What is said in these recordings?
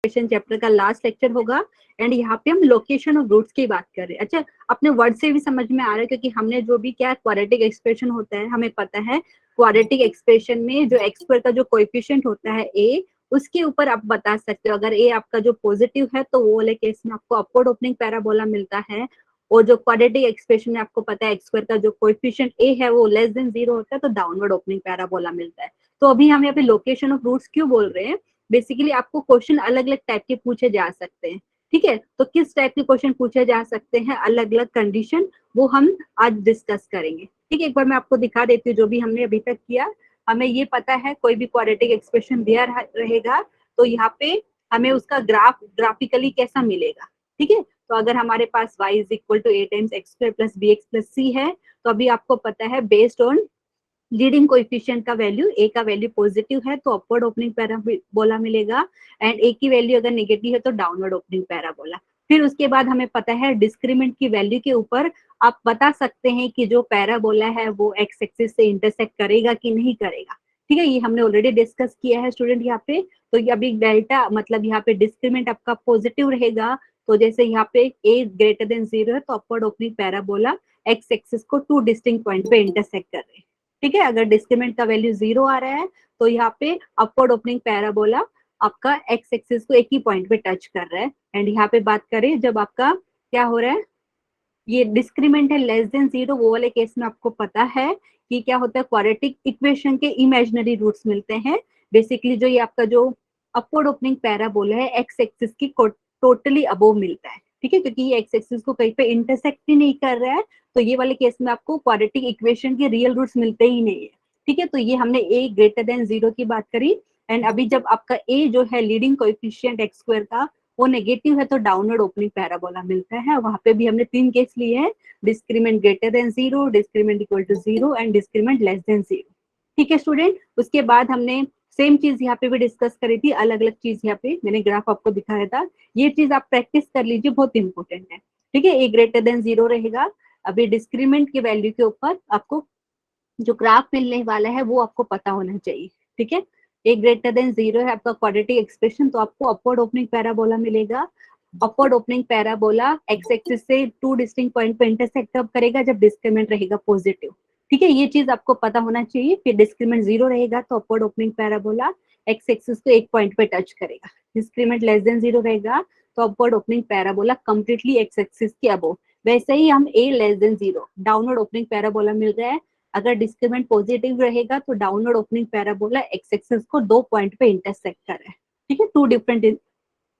Expression chapter का last lecture होगा and यहाँ पे हम लोकेशन ऑफ रूट्स की बात कर रहे हैं। अच्छा, अपने वर्ड से भी समझ में आ रहा है क्योंकि हमने जो भी क्या क्वाड्रेटिक एक्सप्रेशन होता है हमें पता है क्वाड्रेटिक एक्सप्रेशन में जो एक्स स्क्वायर का जो कोएफिशिएंट होता है ए, उसके ऊपर आप बता सकते हो अगर ए आपका जो पॉजिटिव है तो वो वाले केस में आपको अपवर्ड ओपनिंग पैराबोला मिलता है, और जो क्वाड्रेटिक एक्सप्रेशन में आपको पता है एक्स स्क्वायर का जो कोएफिशिएंट ए है वो लेस देन 0 होता है तो डाउनवर्ड ओपनिंग पैराबोला मिलता है। तो अभी हम यहाँ पे लोकेशन ऑफ रूट्स क्यों बोल रहे हैं, बेसिकली आपको क्वेश्चन अलग अलग टाइप के पूछे जा सकते हैं। ठीक है, तो किस टाइप के क्वेश्चन पूछे जा सकते हैं, अलग अलग कंडीशन, वो हम आज डिस्कस करेंगे। ठीक है, एक बार मैं आपको दिखा देती हूँ जो भी हमने अभी तक किया। हमें ये पता है कोई भी क्वाड्रेटिक एक्सप्रेशन दिया रहेगा तो यहाँ पे हमें उसका ग्राफिकली कैसा मिलेगा। ठीक है, तो अगर हमारे पास y is equal to a times x square plus b x plus c है, तो अभी आपको पता है बेस्ड ऑन लीडिंग कोएफिशिएंट का वैल्यू, ए का वैल्यू पॉजिटिव है तो अपवर्ड ओपनिंग पैराबोला मिलेगा, एंड ए की वैल्यू अगर नेगेटिव है तो डाउनवर्ड ओपनिंग पैराबोला। फिर उसके बाद हमें पता है डिस्क्रिमिनेंट की वैल्यू के ऊपर आप बता सकते हैं कि जो पैराबोला है वो एक्स एक्सिस से इंटरसेक्ट करेगा कि नहीं करेगा। ठीक है, ये हमने ऑलरेडी डिस्कस किया है स्टूडेंट यहाँ पे। तो ये अभी डेल्टा मतलब यहाँ पे डिस्क्रिमिनेंट आपका पॉजिटिव रहेगा, तो जैसे यहाँ पे ए ग्रेटर देन 0 है तो upward opening parabola x axis को 2 डिस्टिंक्ट पॉइंट पे इंटरसेक्ट कर रहे हैं। ठीक है, अगर डिस्क्रिमिनेंट का वैल्यू 0 आ रहा है तो यहाँ पे अपवर्ड ओपनिंग पैराबोला आपका एक्स एक्सिस को एक ही पॉइंट पे टच कर रहा है। एंड यहाँ पे बात करें जब आपका क्या हो रहा है, ये डिस्क्रिमिनेंट है लेस देन 0, वो वाले केस में आपको पता है कि क्या होता है, क्वाड्रेटिक इक्वेशन के इमेजिनरी रूट्स मिलते हैं। बेसिकली जो ये आपका जो अपवर्ड ओपनिंग पैराबोला है एक्स एक्सिस की टोटली अबोव मिलता है। ठीक है, क्योंकि ये एक्स एक्सिस को कहीं पे इंटरसेक्ट ही नहीं कर रहा है, तो ये वाले केस में आपको क्वाड्रेटिक इक्वेशन के रियल रूट्स मिलते ही नहीं है। ठीक है, तो ये हमने ए ग्रेटर देन 0 की बात करी। एंड अभी जब आपका ए जो है लीडिंग कोएफिशिएंट एक्स स्क्वायर का वो नेगेटिव है तो डाउनवर्ड ओपनिंग पैराबोला मिलता है। वहां पे भी हमने 3 केस लिए हैं, discriminant greater than 0, discriminant equal to 0 and discriminant less than 0। ठीक है स्टूडेंट, उसके बाद हमने सेम चीज यहाँ पे भी डिस्कस करी थी, अलग अलग चीज यहाँ पे मैंने ग्राफ आपको दिखाया था। ये चीज आप प्रैक्टिस कर लीजिए, बहुत इंपॉर्टेंट है। ठीक है, ए ग्रेटर देन 0 रहेगा। अभी डिस्क्रिमिनेंट के वैल्यू के ऊपर आपको जो ग्राफ मिलने वाला है वो आपको पता होना चाहिए। ठीक है, ए ग्रेटर देन 0 है आपका क्वाड्रेटिक एक्सप्रेशन, तो आपको अपवर्ड ओपनिंग पैराबोला मिलेगा। Upward opening parabola x axis से 2 डिस्टिंक्ट पॉइंट पे इंटरसेक्ट कब करेगा, जब डिस्क्रिमिनेंट रहेगा पॉजिटिव। ठीक है, ये चीज आपको पता होना चाहिए। फिर डिस्क्रिमिनेंट 0 रहेगा तो upward opening parabola x axis को एक पॉइंट पे टच करेगा। डिस्क्रिमिनेंट लेस देन 0 रहेगा तो upward opening parabola completely x axis के अबोव। वैसे ही हम a less than 0 downward opening parabola मिल रहा है, अगर डिस्क्रिमिनेंट पॉजिटिव रहेगा तो downward opening parabola x axis को 2 पॉइंट पे इंटरसेक्ट कर रहा है। ठीक है, 2 डिफरेंट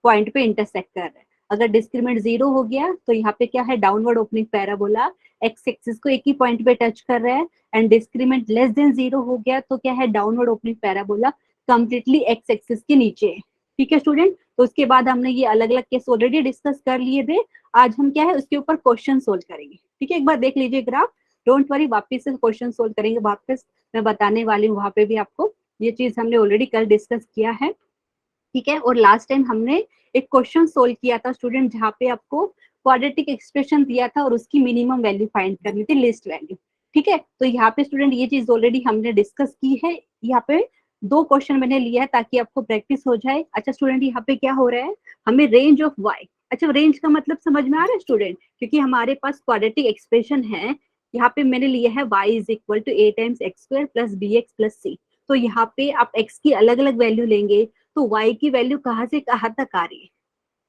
पॉइंट पे इंटरसेक्ट कर रहा है। अगर डिस्क्रिमिनेंट 0 हो गया तो यहाँ पे क्या है, downward opening parabola x axis को एक ही पॉइंट पे टच कर रहा है। एंड डिस्क्रिमिनेंट लेस देन 0 हो गया तो क्या है, downward opening parabola completely x axis के नीचे है। ठीक है स्टूडेंट, तो उसके बाद हमने ये अलग अलग केस ऑलरेडी डिस्कस कर लिए थे। आज हम क्या है उसके ऊपर क्वेश्चन सोल्व करेंगे। ठीक है, एक बार देख लीजिए ग्राफ, डोंट वरी, वापिस से क्वेश्चन सोल्व करेंगे, वापस मैं बताने वाली हूँ वहां पे भी आपको। ये चीज हमने ऑलरेडी कल डिस्कस किया है। ठीक है, और लास्ट टाइम हमने एक क्वेश्चन सोल्व किया था स्टूडेंट, जहाँ पे आपको क्वाड्रेटिक एक्सप्रेशन दिया था और उसकी मिनिमम वैल्यू फाइंड करनी थी, लिस्ट वैल्यू। ठीक है, तो यहाँ पे स्टूडेंट ये चीज ऑलरेडी हमने डिस्कस की है। यहाँ पे 2 क्वेश्चन मैंने लिया है ताकि आपको प्रैक्टिस हो जाए। अच्छा स्टूडेंट, यहाँ पे क्या हो रहा है, हमें रेंज ऑफ वाई, अच्छा रेंज का मतलब समझ में आ रहा है स्टूडेंट, क्योंकि हमारे पास क्वाड्रेटिक एक्सप्रेशन है। यहाँ पे मैंने लिया है y is equal to a times x square plus b x plus c. तो यहाँ पे आप x की अलग अलग वैल्यू लेंगे तो y की वैल्यू कहाँ से कहाँ तक आ रही है।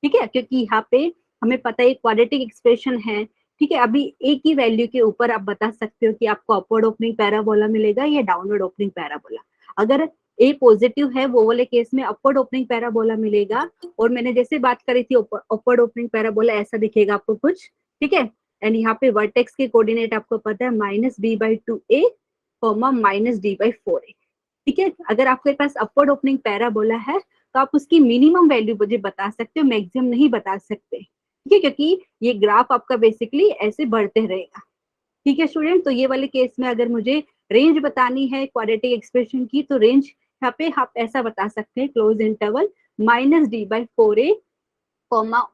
ठीक है, क्योंकि यहाँ पे हमें पता है क्वाड्रेटिक एक्सप्रेशन है। ठीक है, अभी a की वैल्यू के ऊपर आप बता सकते हो कि आपको अपवर्ड ओपनिंग पैराबोला मिलेगा या डाउनवर्ड ओपनिंग पैराबोला। अगर a पॉजिटिव है वो वाले केस में अपवर्ड ओपनिंग पैराबोला मिलेगा, और मैंने जैसे बात करी थी अपवर्ड ओपनिंग पैराबोला ऐसा दिखेगा आपको कुछ। ठीक है, एंड यहाँ पे वर्टेक्स के कोऑर्डिनेट आपको पता है -b/2a, -d/4a। ठीक है, अगर आपके पास अपवर्ड ओपनिंग पैराबोला है तो आप उसकी मिनिमम वैल्यू मुझे बता सकते हो, मैक्सिमम नहीं बता सकते। ठीक है, क्योंकि ये ग्राफ आपका बेसिकली ऐसे बढ़ते रहेगा। ठीक है स्टूडेंट, तो ये वाले केस में अगर मुझे रेंज बतानी है क्वाड्रेटिक एक्सप्रेशन की, तो रेंज यहाँ पे आप ऐसा बता सकते हैं, close interval -d/4a,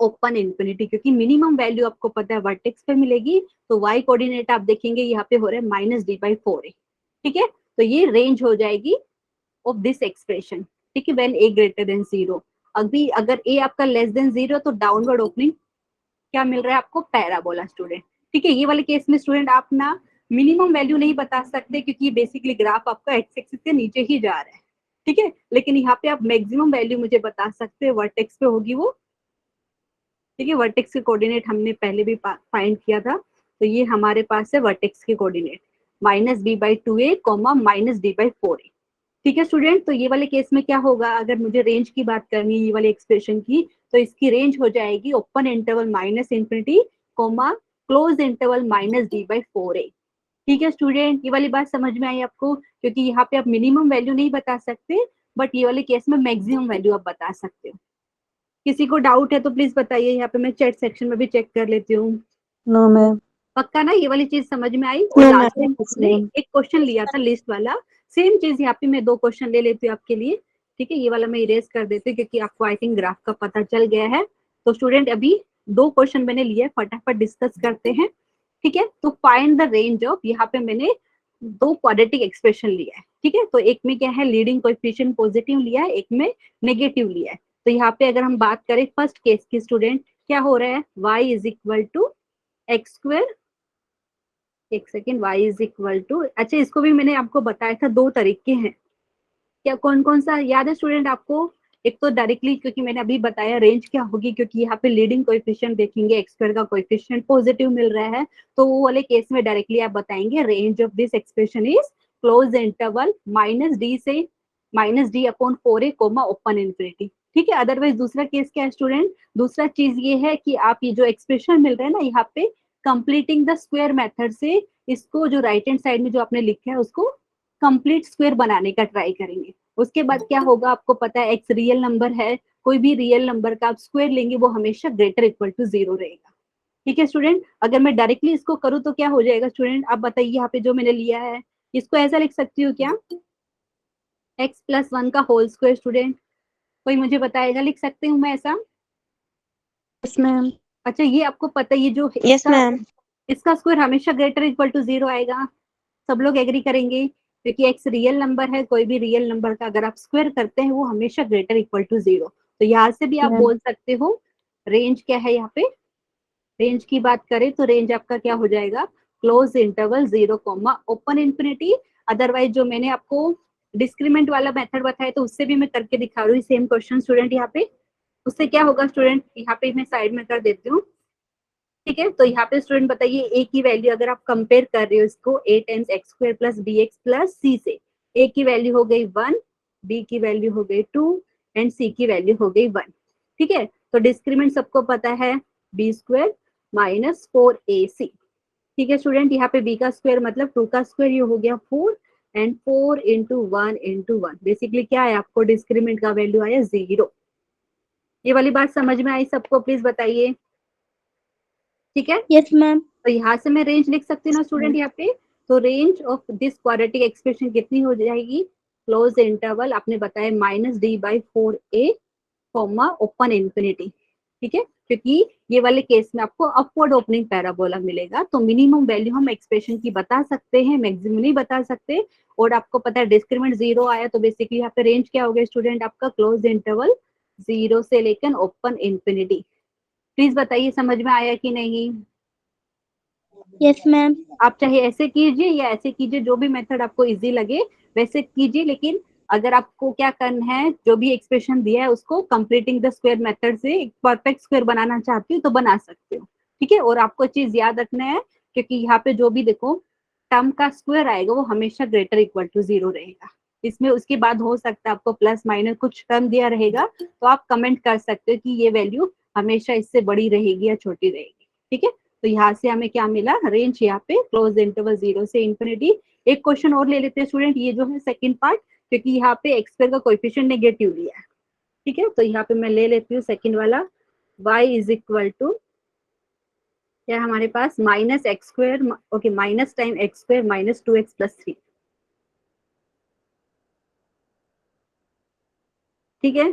open infinity, क्योंकि मिनिमम वैल्यू आपको पता है वर्टेक्स पे मिलेगी। तो y कोऑर्डिनेट आप देखेंगे यहाँ पे हो रहा है -d/4a। ठीक है, तो ये रेंज हो जाएगी ऑफ दिस एक्सप्रेशन। ठीक है, व्हेन a ग्रेटर देन 0। अभी अगर ए आपका लेस देन 0 तो डाउनवर्ड ओपनिंग क्या मिल रहा है आपको, पैराबोला स्टूडेंट। ठीक है, ये वाले केस में स्टूडेंट आप ना मिनिमम वैल्यू नहीं बता सकते क्योंकि बेसिकली ग्राफ आपका एक्स एक्सिस के नीचे ही जा रहा है। ठीक है, लेकिन यहाँ पे आप मैक्सिमम वैल्यू मुझे बता सकते हैं, वर्टेक्स पे होगी वो। ठीक है, वर्टेक्स के कोऑर्डिनेट हमने पहले भी फाइंड किया था, तो ये हमारे पास है वर्टेक्स के कोऑर्डिनेट -b/2a, -d/4a। ठीक है स्टूडेंट, तो ये वाले केस में क्या होगा, अगर मुझे रेंज की बात करनी है ये वाले एक्सप्रेशन की, तो इसकी रेंज हो जाएगी open interval -∞, close interval -d/4a। ठीक है स्टूडेंट, ये वाली बात समझ में आई आपको, क्योंकि यहाँ पे आप मिनिमम वैल्यू नहीं बता सकते, बट ये वाले केस में मैक्सिमम वैल्यू आप बता सकते हो। किसी को डाउट है तो प्लीज बताइए, यहाँ पे मैं चैट सेक्शन में भी चेक कर लेती हूँ। No ma'am. पक्का ना, ये वाली चीज समझ में आई। और लास्ट टाइम हमने एक क्वेश्चन लिया था लिस्ट वाला, सेम चीज यहाँ पे मैं 2 क्वेश्चन ले लेती हूँ आपके लिए। ठीक है, ये वाला मैं इरेज कर देती हूँ क्योंकि आपको आई थिंक ग्राफ का पता चल गया है। तो स्टूडेंट अभी 2 क्वेश्चन मैंने लिए, फटाफट डिस्कस करते हैं। ठीक है, तो फाइंड द रेंज ऑफ, यहाँ पे मैंने 2 क्वाड्रेटिक एक्सप्रेशन लिया है। ठीक है, तो एक में क्या है, लीडिंग कोएफिशिएंट पॉजिटिव लिया है, एक में नेगेटिव लिया है। तो यहाँ पे अगर हम बात करें फर्स्ट केस की स्टूडेंट, क्या हो रहा है, y is equal to x square, एक second, y is equal to, अच्छा इसको भी मैंने आपको बताया था 2 तरीके हैं, क्या कौन कौन सा याद है स्टूडेंट आपको। एक तो डायरेक्टली, क्योंकि मैंने अभी बताया रेंज क्या होगी, क्योंकि यहाँ पे लीडिंग कोएफिशिएंट देखेंगे, एक्स स्क्वायर का कोएफिशिएंट पॉजिटिव मिल रहा है, तो वो वाले केस में डायरेक्टली आप बताएंगे range of this expression is close interval -d से -d/4a, ओपन इन्फिनिटी। ठीक है, अदरवाइज दूसरा केस क्या है स्टूडेंट, दूसरा चीज ये है कि आप ये जो एक्सप्रेशन मिल रहा है ना यहाँ पे, कंप्लीटिंग द स्क्वायर मेथड से इसको जो राइट हैंड साइड में जो आपने लिखा है उसको कंप्लीट स्क्वायर बनाने का ट्राई करेंगे। उसके बाद क्या होगा, आपको पता है एक्स रियल नंबर है, कोई भी रियल नंबर का आप स्क्वायर लेंगे वो हमेशा ग्रेटर इक्वल टू 0 रहेगा। ठीक है स्टूडेंट, अगर मैं डायरेक्टली इसको करूँ तो क्या हो जाएगा स्टूडेंट, आप बताइए, यहाँ पे जो मैंने लिया है इसको ऐसा लिख सकती हूँ क्या, x+1 का होल स्क्वायर। स्टूडेंट कोई मुझे बताएगा, लिख सकते हूँ मैं ऐसा। Yes ma'am. अच्छा, ये आपको पता है, ये जो यस मैम। इसका स्क्वायर हमेशा ग्रेटर इक्वल टू 0 आएगा, सब लोग एग्री करेंगे, क्योंकि एक्स रियल नंबर है, कोई भी रियल नंबर का अगर आप स्क्वायर करते हैं वो हमेशा ग्रेटर इक्वल टू 0। तो यहाँ से भी आप बोल सकते हो रेंज क्या है, यहाँ पे रेंज की बात करें तो रेंज आपका क्या हो जाएगा, close interval 0, open infinity. Otherwise जो मैंने आपको डिस्क्रीमेंट वाला मेथड बताया तो उससे भी मैं करके दिखा रही हूँ सेम क्वेश्चन स्टूडेंट। यहाँ पे उससे क्या होगा स्टूडेंट, यहाँ पे मैं साइड में कर देती हूँ। ठीक है, तो यहाँ पे स्टूडेंट बताइए, ए की वैल्यू अगर आप कंपेयर कर रहे हो इसको a times x square plus b x plus c से, ए की वैल्यू हो गई 1, बी की वैल्यू हो गई 2 एंड सी की वैल्यू हो गई 1। ठीक है, तो डिस्क्रीमेंट सबको पता है बी स्क्वायर माइनस 4ac। ठीक है स्टूडेंट, यहाँ पे b का स्क्वायर मतलब 2 का स्क्वायर, ये हो गया 4 एंड 4 इंटू 1 इंटू 1, बेसिकली क्या है आपको डिस्क्रीमेंट का वैल्यू आया 0। ये वाली बात समझ में आई सबको, प्लीज बताइए। ठीक है, यस मैम। तो यहाँ से मैं रेंज लिख सकती हूँ ना स्टूडेंट यहाँ पे, तो range of this quadratic expression कितनी हो जाएगी, क्लोज इंटरवल आपने बताया -d/4a, ओपन इन्फिनिटी। ठीक है, क्योंकि ये वाले केस में आपको अपवर्ड ओपनिंग पैराबोला मिलेगा, तो मिनिमम वैल्यू हम एक्सप्रेशन की बता सकते हैं, मैक्सिमम नहीं बता सकते। और आपको पता है डिस्क्रीमेंट 0 आया, तो बेसिकली यहाँ पे रेंज क्या हो गया स्टूडेंट आपका, क्लोज इंटरवल 0 से लेकर ओपन इन्फिनिटी। प्लीज बताइए समझ में आया कि नहीं। Yes ma'am. आप चाहे ऐसे कीजिए या ऐसे कीजिए, जो भी मेथड आपको इजी लगे वैसे कीजिए, लेकिन अगर आपको क्या करना है, जो भी एक्सप्रेशन दिया है उसको कंप्लीटिंग द स्क्वायर मेथड से एक परफेक्ट स्क्वायर बनाना चाहती हूँ तो बना सकते हो। ठीक है, और आपको चीज याद रखना है, क्योंकि यहाँ पे जो भी देखो टर्म का स्क्वायर आएगा वो हमेशा ग्रेटर इक्वल टू 0 रहेगा। इसमें उसके बाद हो सकता है आपको प्लस माइनस कुछ टर्म दिया रहेगा, तो आप कमेंट कर सकते हो कि ये वैल्यू हमेशा इससे बड़ी रहेगी या छोटी रहेगी। ठीक है, तो यहाँ से हमें क्या मिला, रेंज यहाँ पे क्लोज इंटरवल 0 से इन्फिनिटी। एक क्वेश्चन और ले लेते हैं स्टूडेंट, ये जो है सेकंड पार्ट, क्योंकि यहाँ पे एक्स स्क्वायर का कोएफिशिएंट नेगेटिव लिया है। ठीक है, तो यहाँ पे मैं ले लेती हूँ सेकंड वाला, y इज इक्वल टू क्या हमारे पास minus x square, okay minus time x square minus 2x plus 3। ठीक है,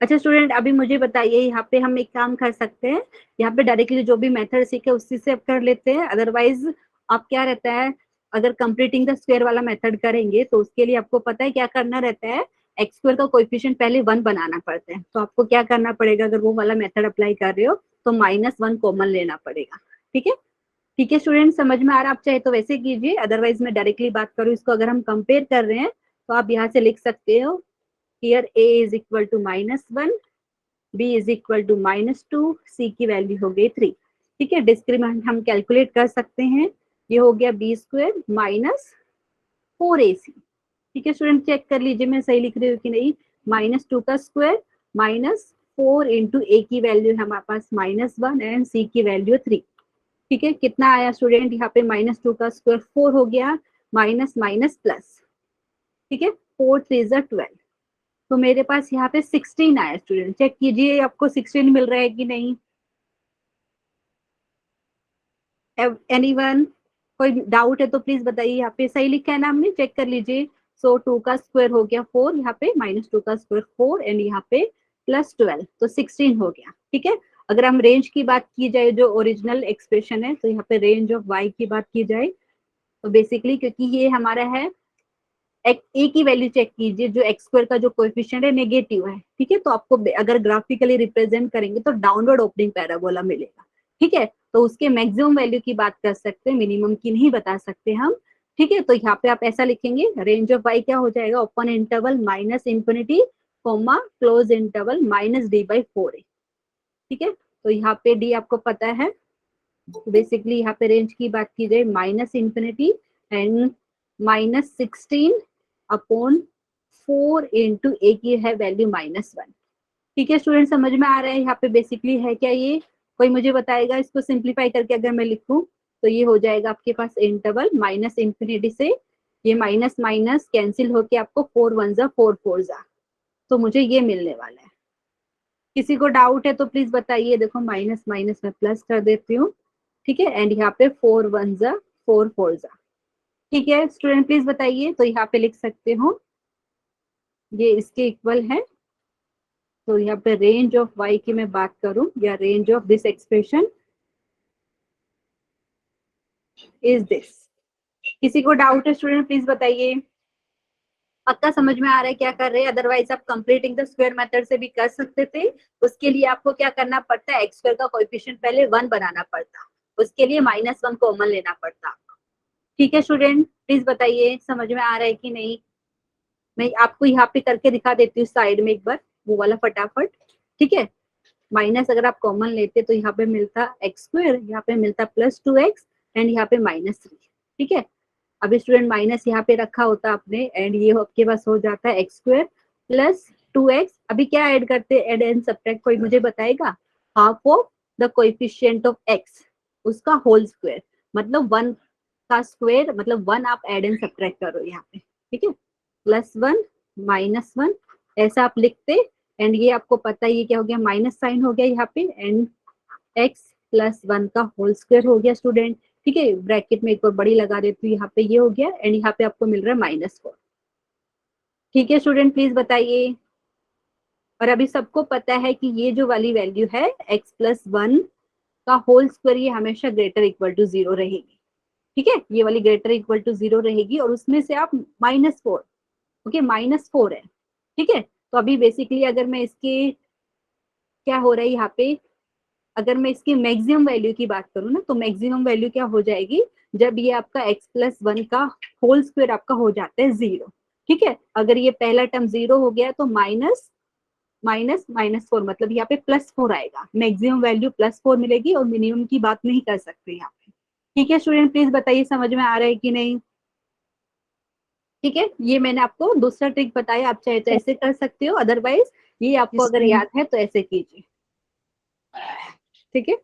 अच्छा स्टूडेंट अभी मुझे बताइए, यहाँ पे हम एक काम कर सकते हैं, यहाँ पे डायरेक्टली जो भी मेथड सीखे उसी से कर लेते हैं। अदरवाइज आप क्या रहता है, अगर कंप्लीटिंग द स्क्वायर वाला मेथड करेंगे तो उसके लिए आपको पता है क्या करना रहता है, एक्स स्क्वायर का कोएफिशिएंट पहले 1 बनाना पड़ता है, तो आपको क्या करना पड़ेगा, अगर वो वाला मेथड अप्लाई कर रहे हो तो -1 कॉमन लेना पड़ेगा। ठीक है, ठीक है स्टूडेंट, समझ में आ रहा है? आप चाहे तो वैसे कीजिए, अदरवाइज मैं डायरेक्टली बात करूँ इसको, अगर हम कंपेयर कर रहे हैं तो आप यहाँ से लिख सकते हो, here a is equal to -1, b is equal to -2, c की वैल्यू हो गई 3। ठीक है, डिस्क्रिमिनेंट हम कैलकुलेट कर सकते हैं, ये हो गया b स्क्वायर माइनस 4ac। ठीक है स्टूडेंट, चेक कर लीजिए मैं सही लिख रही हूँ कि नहीं। -2 का स्क्वायर -4 इंटू a की वैल्यू है हमारे पास -1 एंड c की वैल्यू 3। ठीक है, कितना आया स्टूडेंट, यहाँ पे -2 का स्क्वायर 4 हो गया, माइनस माइनस प्लस। ठीक है, 4 3 12, तो मेरे पास यहाँ पे 16 आया स्टूडेंट। चेक कीजिए आपको 16 मिल रहा है कि नहीं। एनीवन, कोई डाउट है तो प्लीज बताइए। यहाँ पे सही लिखा है ना हमने, चेक कर लीजिए। सो 2 का स्क्वायर हो गया 4, यहाँ पे -2 का स्क्वायर 4 एंड यहाँ पे +12, तो 16 हो गया। ठीक है, अगर हम रेंज की बात की जाए, जो ओरिजिनल एक्सप्रेशन है, तो यहाँ पे रेंज ऑफ y की बात की जाए तो बेसिकली क्योंकि ये हमारा है, ए की वैल्यू चेक कीजिए, जो एक्स स्क्वायर का जो कोएफिशिएंट है नेगेटिव है। ठीक है, तो आपको अगर ग्राफिकली रिप्रेजेंट करेंगे तो डाउनवर्ड ओपनिंग पैराबोला मिलेगा। ठीक है, तो उसके मैक्सिमम वैल्यू की बात कर सकते हैं, मिनिमम की नहीं बता सकते हम। ठीक है, तो यहाँ पे आप ऐसा लिखेंगे, रेंज ऑफ वाई क्या हो जाएगा, open interval -∞, comma close interval -d/4a। ठीक है, तो यहाँ पे डी आपको पता है, बेसिकली यहाँ पे रेंज की बात की जाए -∞ एंड -16 अपॉन 4 इंटू ए की है वैल्यू -1। ठीक है स्टूडेंट, समझ में आ रहा है यहाँ पे बेसिकली है क्या ये, कोई मुझे बताएगा इसको सिंप्लीफाई करके अगर मैं लिखूं तो ये हो जाएगा आपके पास इंटरवल -∞ से ये माइनस माइनस कैंसिल होके आपको 4 1 जा 4 4 जा, तो मुझे ये मिलने वाला है। किसी को डाउट है तो प्लीज बताइए। देखो माइनस माइनस में प्लस कर देती हूँ। ठीक है, एंड यहाँ पे 4 1 जा 4 4 जा। ठीक है स्टूडेंट, प्लीज बताइए। तो यहाँ पे लिख सकते हो ये इसके इक्वल है, तो यहाँ पे रेंज ऑफ y की मैं बात करूं या range of this expression is this. किसी को डाउट है स्टूडेंट प्लीज बताइए। पक्का समझ में आ रहा है क्या कर रहे हैं, अदरवाइज आप कंप्लीटिंग द स्क्वायर मेथड से भी कर सकते थे। उसके लिए आपको क्या करना पड़ता है, एक्स स्क्वायर का कोएफिशिएंट पहले 1 बनाना पड़ता, उसके लिए -1 कॉमन लेना पड़ता। ठीक है स्टूडेंट, प्लीज बताइए समझ में आ रहा है कि नहीं। मैं आपको यहाँ पे करके दिखा देती हूँ साइड में एक बार, वो वाला फटाफट। ठीक है, माइनस अगर आप कॉमन लेते तो यहाँ पे मिलता एक्स स्क्वायर, यहाँ पे मिलता +2x एंड यहाँ पे -3। ठीक है, अभी स्टूडेंट माइनस यहाँ पे रखा होता आपने एंड ये आपके पास हो जाता है एक्स स्क्वायर +2x। अभी क्या ऐड करते हैं, ऐड एंड सब्ट्रैक्ट, कोई मुझे बताएगा। Half of the coefficient of x, उसका होल स्क्वायर, मतलब 1 का स्क्वायर, मतलब 1 आप ऐड एंड सब्ट्रैक्ट करो यहाँ पे। ठीक है, +1 -1 ऐसा आप लिखते, एंड ये आपको पता है ये क्या हो गया, माइनस साइन हो गया यहाँ पे, एंड x +1 का होल स्क्वायर हो गया स्टूडेंट। ठीक है, ब्रैकेट में एक और बड़ी लगा देती हूँ, यहाँ पे ये हो गया एंड यहाँ पे आपको मिल रहा है -4। ठीक है स्टूडेंट, प्लीज बताइए। और अभी सबको पता है कि ये जो वाली वैल्यू है x +1 का होल स्क्वायर, ये हमेशा ग्रेटर इक्वल टू 0 रहेगी। ठीक है, ये वाली ग्रेटर इक्वल टू 0 रहेगी, और उसमें से आप -4, ओके -4 है। ठीक है, तो अभी बेसिकली अगर मैं इसकी क्या हो रहा है यहाँ पे, अगर मैं इसकी मैक्सिमम वैल्यू की बात करूँ ना, तो मैक्सिमम वैल्यू क्या हो जाएगी, जब ये आपका x +1 का होल स्क्वायर आपका हो जाता है 0। ठीक है, अगर ये पहला टर्म 0 हो गया तो माइनस माइनस -4, मतलब यहाँ पे +4 आएगा, मैक्सिमम वैल्यू +4 मिलेगी, और मिनिमम की बात नहीं कर सकते यहाँ पे। ठीक है स्टूडेंट, प्लीज बताइए समझ में आ रहा है कि नहीं। ठीक है, ये मैंने आपको दूसरा ट्रिक बताया, आप चाहे तो ऐसे कर सकते हो, अदरवाइज ये आपको Yes, अगर ma'am. याद है तो ऐसे कीजिए। ठीक है,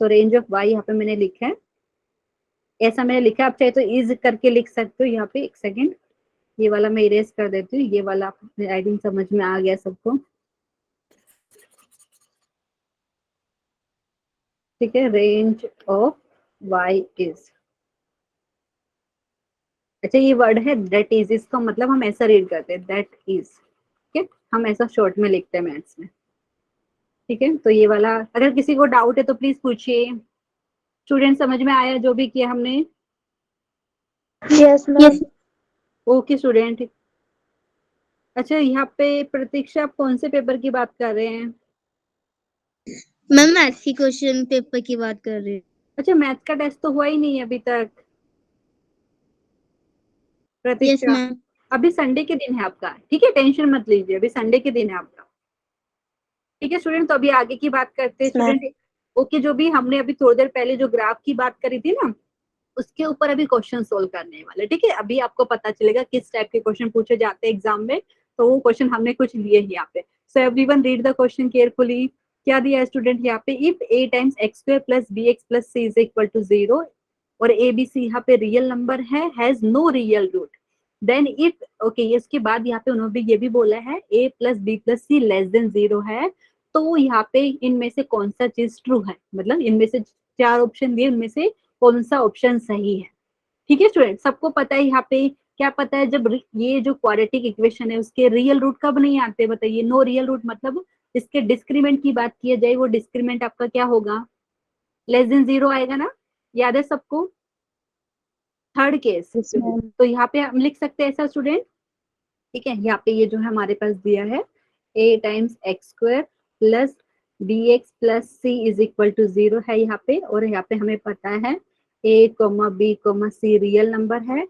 तो रेंज ऑफ y यहाँ पे मैंने लिखा है, ऐसा मैंने लिखा है, आप चाहे तो इज करके लिख सकते हो। यहाँ पे एक सेकेंड, ये वाला मैं इरेज कर देती हूँ, ये वाला आई थिंक समझ में आ गया सबको। ठीक है, रेंज ऑफ y इज, अच्छा ये वर्ड है दैट इज, इसका मतलब हम ऐसा रीड करते हैं दैट इज। ठीक है, हम ऐसा शॉर्ट में लिखते हैं मैथ्स में। ठीक है, तो ये वाला अगर किसी को डाउट है तो प्लीज पूछिए। स्टूडेंट समझ में आया जो भी किया हमने। Yes, ma'am. ओके स्टूडेंट, अच्छा, यहाँ पे प्रतीक्षा आप कौन से पेपर की बात कर रहे हैं? मैम मैथ्स की क्वेश्चन पेपर की बात कर रही हूँ। अच्छा, मैथ का टेस्ट तो हुआ ही नहीं है अभी तक यस प्रतीक्षा। मैम। अभी संडे के दिन है आपका, ठीक है, टेंशन मत लीजिए, अभी संडे के दिन है आपका। ठीक है स्टूडेंट, तो अभी आगे की बात करते हैं मैम। स्टूडेंट। ओके, जो भी हमने अभी थोड़ी देर पहले जो ग्राफ की बात करी थी ना, उसके ऊपर अभी क्वेश्चन सोल्व करने वाले। ठीक है, अभी आपको पता चलेगा किस टाइप के क्वेश्चन पूछे जाते हैं एग्जाम में। तो वो क्वेश्चन हमने कुछ लिए ही यहाँ पे। So everyone read the question carefully. क्या दिया है स्टूडेंट यहाँ पे? If a times x square plus b x plus c is equal to 0 और ए बी सी यहाँ पे रियल नंबर है, has no real root, then if, okay, इसके बाद यहाँ पे उन्होंने ये भी बोला है a plus b plus c less than 0 है, तो यहाँ पे इनमें से कौन सा चीज ट्रू है, मतलब इनमें से 4 ऑप्शन दिए, उनमें से कौन सा ऑप्शन सही है। ठीक है स्टूडेंट, सबको पता है यहाँ पे क्या पता है, जब ये जो क्वाड्रेटिक इक्वेशन है उसके रियल रूट कब नहीं आते बताइए? नो रियल रूट मतलब इसके डिस्क्रीमेंट की बात की जाए, वो डिस्क्रीमेंट आपका क्या होगा? लेस देन 0 आएगा ना, याद है सबको? Third case. Yes ma'am. तो यहाँ पे हम लिख सकते हैं ऐसा स्टूडेंट। ठीक है, यहाँ पे ये जो है हमारे पास दिया है a times x square plus b x plus c is equal to 0 है यहाँ पे, और यहाँ पे हमें पता है a comma b comma c real number है।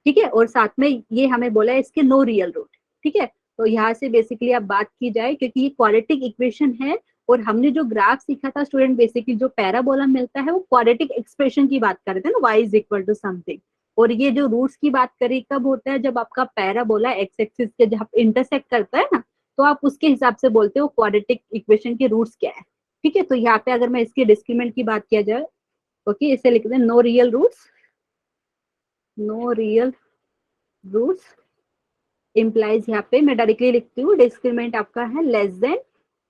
ठीक है, और साथ में ये हमें बोला है इसके नो रियल रूट। ठीक है, तो यहाँ से बेसिकली अब बात की जाए, क्योंकि ये क्वाड्रेटिक इक्वेशन है, और हमने जो ग्राफ सीखा था स्टूडेंट, बेसिकली जो पैराबोला मिलता है वो क्वाड्रेटिक एक्सप्रेशन की बात कर रहे थे ना, y is equal to something. और ये जो रूट्स की बात करी कब होता है? जब आपका पैराबोला एक्स एक्सिस के जब इंटरसेक्ट करता है ना, तो आप उसके हिसाब से बोलते हो क्वाड्रेटिक इक्वेशन के रूट्स क्या है। ठीक है, तो यहाँ पे अगर मैं इसके डिस्क्रीमेंट की बात किया जाए, ओके, इसे लिखते हैं no real roots, no real roots implies, यहाँ पे मैं डायरेक्टली लिखती हूँ डिस्क्रीमेंट आपका है लेस देन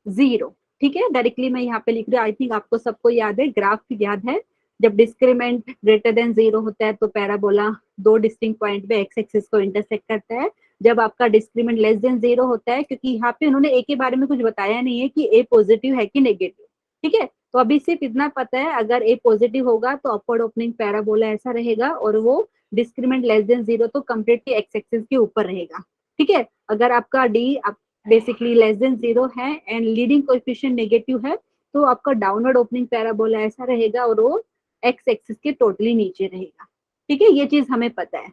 0। ठीक है, डायरेक्टली मैं यहाँ पे लिख रही हूँ। आई थिंक आपको सबको याद है, ग्राफ याद है, जब डिस्क्रीमेंट ग्रेटर देन 0 होता है तो पैराबोला दो डिस्टिंक्ट पॉइंट पे एक्स एक्सिस को इंटरसेक्ट करता है। जब आपका डिस्क्रीमेंट लेस देन 0 होता है, क्योंकि यहाँ पे उन्होंने ए के बारे में कुछ बताया नहीं है कि ए पॉजिटिव है कि नेगेटिव। ठीक है, तो अभी सिर्फ इतना पता है, अगर ए पॉजिटिव होगा तो अपवर्ड ओपनिंग पैराबोला ऐसा रहेगा, और वो डिस्क्रीमेंट लेस देन 0 तो कंप्लीटली एक्स एक्सिस के ऊपर रहेगा। ठीक है, अगर आपका डी बेसिकली लेस देन 0 है एंड लीडिंग कोएफिशिएंट नेगेटिव है, तो आपका डाउनवर्ड ओपनिंग पैराबोला ऐसा रहेगा, और वो एक्स एक्सिस के टोटली नीचे रहेगा। ठीक है, ये चीज हमें पता है।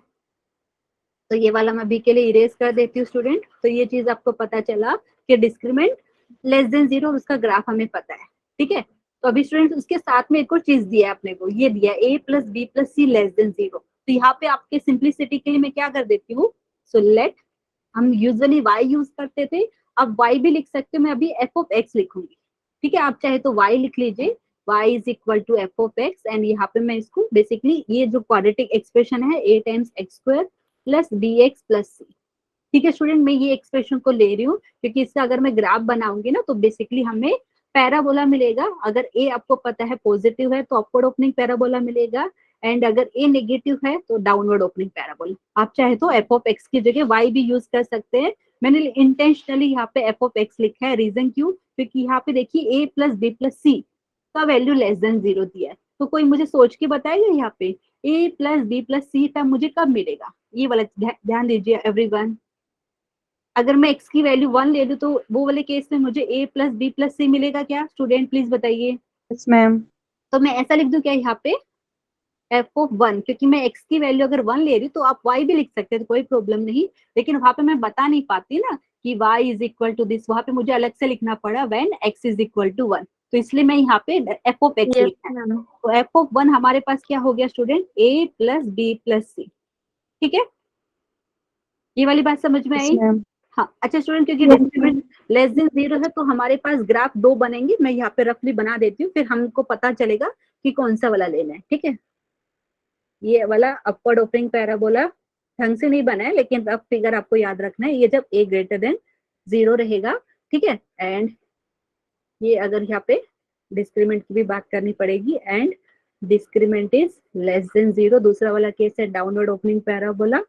तो ये वाला मैं अभी के लिए इरेज कर देती हूँ स्टूडेंट। तो ये चीज आपको पता चला कि डिस्क्रीमेंट लेस देन 0, उसका ग्राफ हमें पता है। ठीक है, तो अभी स्टूडेंट उसके साथ में एक और चीज दिया है अपने को, ये दिया a plus b plus c less than 0। तो यहाँ पे आपके सिंप्लिसिटी के लिए मैं क्या कर देती हूँ, सो लेट, हम यूजुअली y यूज करते थे, अब y भी लिख सकते हो, मैं अभी f ऑफ x लिखूंगी। ठीक है, आप चाहे तो y लिख लीजिए, y is equal to f of x, and यहाँ पे मैं इसको बेसिकली ये जो क्वाड्रेटिक एक्सप्रेशन है a times x square plus b x plus c. ठीक है स्टूडेंट, मैं ये एक्सप्रेशन को ले रही हूँ क्योंकि इससे अगर मैं ग्राफ बनाऊंगी ना, तो बेसिकली हमें पैराबोला मिलेगा। अगर ए आपको पता है पॉजिटिव है तो अपवर्ड ओपनिंग पैराबोला मिलेगा, एंड अगर ए नेगेटिव है तो डाउनवर्ड ओपनिंग पैराबोला। आप चाहे तो एफ ऑफ एक्स की जगह वाई भी यूज कर सकते हैं। मैंने इंटेंशनली यहाँ पे एफ ऑफ एक्स लिखा है, रीजन क्यों? क्योंकि यहाँ पे देखिए ए प्लस बी प्लस सी का वैल्यू लेस देन 0 दिया है, तो कोई मुझे सोच के बताएगा यहाँ पे ए प्लस बी प्लस सी का मुझे कब मिलेगा? ये वाला ध्यान दीजिए एवरीवन। अगर मैं x की वैल्यू 1 ले लूं तो वो वाले केस में मुझे a प्लस बी प्लस सी मिलेगा क्या? स्टूडेंट प्लीज बताइए। Yes ma'am. तो मैं ऐसा लिख दूं क्या यहाँ पे f ऑफ 1, क्योंकि मैं x की वैल्यू अगर 1 ले रही हूँ तो आप y भी लिख सकते हैं, तो कोई प्रॉब्लम नहीं। लेकिन वहां पे मैं बता नहीं पाती ना कि y is equal to this, वहां पे मुझे अलग से लिखना पड़ा when x is equal to 1, तो इसलिए मैं यहाँ पे f ऑफ x यस लिखा है। मैम। तो f ऑफ 1 हमारे पास क्या हो गया student? a plus b plus c. ठीक है, ये वाली बात समझ में यस आई? मैम। हाँ, अच्छा स्टूडेंट, क्योंकि यस डिस्क्रीमेंट लेस देन 0 है तो हमारे पास ग्राफ दो बनेंगे। मैं यहाँ पे रफली बना देती हूँ, फिर हमको पता चलेगा कि कौन सा वाला लेना है। ठीक है, ये वाला अपवर्ड ओपनिंग पैराबोला ढंग से नहीं बना है, लेकिन रफ फिगर आपको याद रखना है, ये जब a ग्रेटर देन 0 रहेगा। ठीक है, एंड ये अगर यहाँ पे डिस्क्रीमेंट की भी बात करनी पड़ेगी, and discriminant is less than 0, दूसरा वाला केस है डाउनवर्ड ओपनिंग पैराबोला,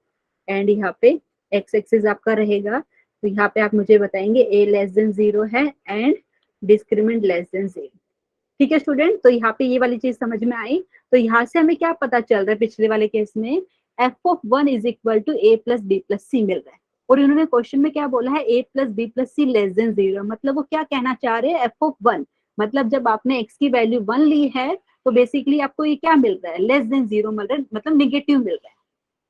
एंड यहाँ पे एक्स एक्सिस आपका रहेगा। तो यहाँ पे आप मुझे बताएंगे a लेस देन 0 है एंड डिस्क्रीमेंट लेस देन 0। ठीक है स्टूडेंट, तो यहाँ पे ये वाली चीज समझ में आई। तो यहाँ से हमें क्या पता चल रहा है, पिछले वाले केस में f of 1 is equal to a plus b plus c मिल रहा है। और इन्होंने क्वेश्चन में क्या बोला है, a plus b plus c less than 0, मतलब वो क्या कहना चाह रहे हैं, f ऑफ 1, मतलब जब आपने x की वैल्यू 1 ली है तो बेसिकली आपको ये क्या मिल रहा है, लेस देन 0 मिल रहा है, मतलब निगेटिव मिल रहा है।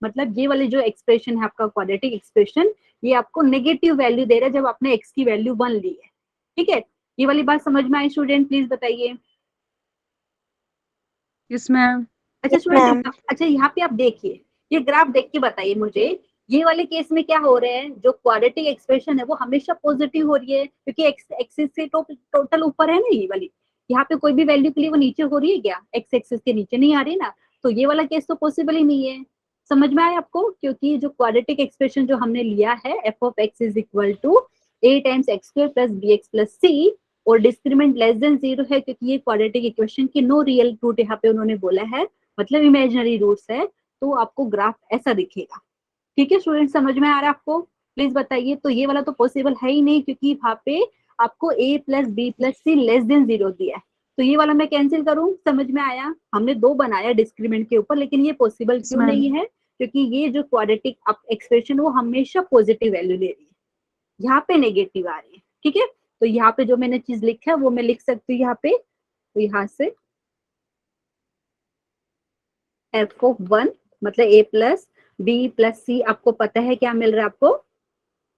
मतलब ये वाली जो एक्सप्रेशन है आपका क्वाड्रेटिक एक्सप्रेशन, ये आपको नेगेटिव वैल्यू दे रहा है जब आपने x की वैल्यू 1 ली है। ठीक है, ये वाली बात समझ में आई स्टूडेंट, प्लीज बताइए। Yes ma'am. अच्छा स्टूडेंट, अच्छा यहाँ पे आप देखिए, ये ग्राफ देख के बताइए मुझे, ये वाले केस में क्या हो रहा है, जो क्वाड्रेटिक एक्सप्रेशन है वो हमेशा पॉजिटिव हो रही है, क्योंकि एक्स एक्सिस से टोटल ऊपर है ना ये वाली, यहाँ पे कोई भी वैल्यू के लिए वो नीचे हो रही है क्या, एक्स एक्सिस के नीचे नहीं आ रही ना, तो ये वाला केस तो पॉसिबल ही नहीं है। समझ में आया आपको, क्योंकि जो क्वाड्रेटिक एक्सप्रेशन जो हमने लिया है, f of x is equal to a times x square plus b x plus c, और डिस्क्रिमिनेंट लेस देन 0 है, क्योंकि ये क्वाड्रेटिक इक्वेशन की नो रियल रूट यहाँ पे उन्होंने बोला है, मतलब इमेजिनरी रूट्स है, तो आपको ग्राफ ऐसा दिखेगा। ठीक है स्टूडेंट, समझ में आ रहा है आपको, प्लीज बताइए। तो ये वाला तो पॉसिबल है ही नहीं, क्योंकि वहां पे आपको a plus b plus c less than 0 दिया है, तो ये वाला मैं कैंसिल करूं, समझ में आया, हमने दो बनाया डिस्क्रिमिनेंट के ऊपर, लेकिन ये पॉसिबल यस क्यों मैम। नहीं है, क्योंकि ये जो क्वाड्रेटिक एक्सप्रेशन वो हमेशा पॉजिटिव वैल्यू ले रही है, यहाँ पे नेगेटिव आ रही है। ठीक है, तो यहाँ पे जो मैंने चीज लिखा है वो मैं लिख सकती हूँ यहाँ पे, तो यहाँ से एफ ऑफ 1 मतलब a प्लस बी प्लस सी, आपको पता है क्या मिल रहा है आपको,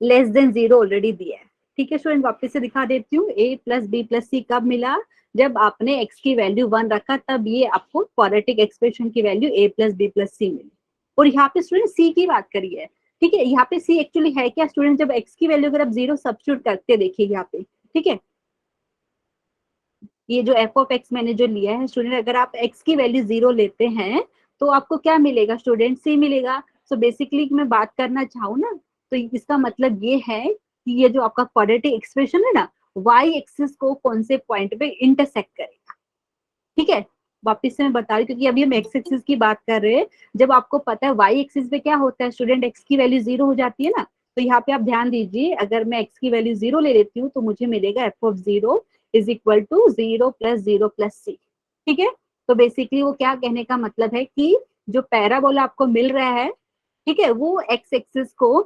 लेस देन 0 ऑलरेडी दिया है। ठीक है स्टूडेंट, वापस से दिखा देती हूँ, a plus b plus c कब मिला, जब आपने x की वैल्यू 1 रखा, तब ये आपको क्वाड्रेटिक एक्सप्रेशन की value a plus b plus c मिली। और यहाँ पे स्टूडेंट c की बात करिए, ठीक है, यहाँ पे c एक्चुअली है क्या स्टूडेंट, जब x की वैल्यू अगर आप 0 सब्स्टिट्यूट करते देखिए यहाँ पे, ठीक है, ये जो एफ ऑफ एक्स मैंने जो लिया है स्टूडेंट, अगर आप एक्स की वैल्यू 0 लेते हैं तो आपको क्या मिलेगा स्टूडेंट, सी मिलेगा। सो बेसिकली मैं बात करना चाहूँ ना, तो इसका मतलब ये है कि ये जो आपका क्वाड्रेटिक एक्सप्रेशन है ना, वाई एक्सिस को कौन से पॉइंट पे इंटरसेक्ट करेगा। ठीक है, वापिस से मैं बता रही हूँ, क्योंकि अभी हम एक्स एक्सिस की बात कर रहे हैं, जब आपको पता है वाई एक्सिस पे क्या होता है स्टूडेंट, एक्स की वैल्यू 0 हो जाती है ना, तो यहाँ पे आप ध्यान दीजिए, अगर मैं एक्स की वैल्यू 0 ले लेती हूँ तो मुझे मिलेगा f of 0 is equal to 0 plus 0 plus c. ठीक है, तो बेसिकली वो क्या कहने का मतलब है कि जो पैराबोला आपको मिल रहा है, ठीक है, वो एक्स एक्सिस को,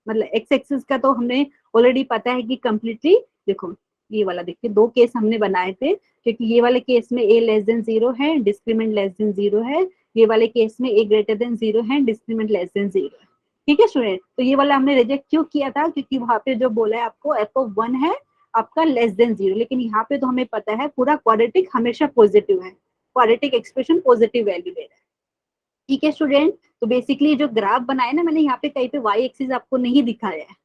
मतलब एक्स एक्सिस का तो हमने ऑलरेडी पता है कि कंप्लीटली, देखो ये वाला देखिए, दो केस हमने बनाए थे, क्योंकि ये वाले केस में a लेस देन 0 है, डिस्क्रिमिनेंट लेस देन 0 है, ये वाले केस में a ग्रेटर देन 0 है, डिस्क्रिमिनेंट लेस देन 0 है। ठीक है स्टूडेंट, तो ये वाला हमने रिजेक्ट क्यों किया था, क्योंकि वहां पे जो बोला है आपको एफ ऑफ 1 है आपका लेस देन 0, लेकिन यहाँ पे तो हमें पता है पूरा क्वाड्रेटिक हमेशा पॉजिटिव है, क्वाड्रेटिक एक्सप्रेशन पॉजिटिव वैल्यू दे रहा है। ठीक है स्टूडेंट, तो बेसिकली जो ग्राफ बनाया ना मैंने, यहाँ पे कहीं पे वाई एक्सिस आपको नहीं दिखाया है।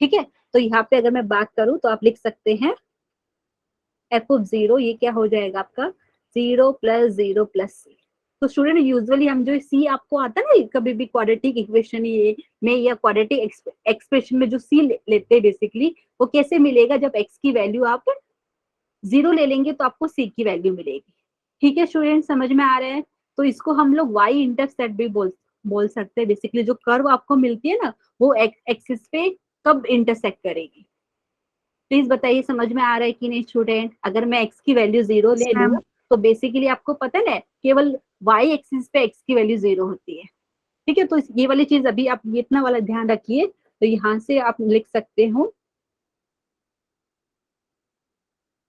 ठीक है, तो यहाँ पे अगर मैं बात करूं तो आप लिख सकते हैं एफ ऑफ 0, ये क्या हो जाएगा आपका 0 प्लस 0 प्लस सी। तो स्टूडेंट यूजुअली हम जो सी आपको आता है ना कभी भी क्वाड्रेटिक इक्वेशन ये में या क्वाड्रेटिक एक्सप्रेशन में जो सी लेते हैं बेसिकली, वो कैसे मिलेगा, जब एक्स की वैल्यू आप 0 ले लेंगे तो आपको सी की वैल्यू मिलेगी। ठीक है स्टूडेंट, समझ में आ रहा है, तो इसको हम लोग वाई इंटरसेप्ट भी बोल सकते हैं, बेसिकली जो कर्व आपको मिलती है ना, वो एक्सिस पे कब इंटरसेक्ट करेगी। प्लीज बताइए समझ में आ रहा है कि नहीं स्टूडेंट, अगर मैं x की वैल्यू 0 यस ले मैम। लूं तो बेसिकली आपको पता है केवल y एक्सिस पे x की वैल्यू 0 होती है। ठीक है, तो ये वाली चीज अभी आप ये इतना वाला ध्यान रखिए, तो यहाँ से आप लिख सकते हो,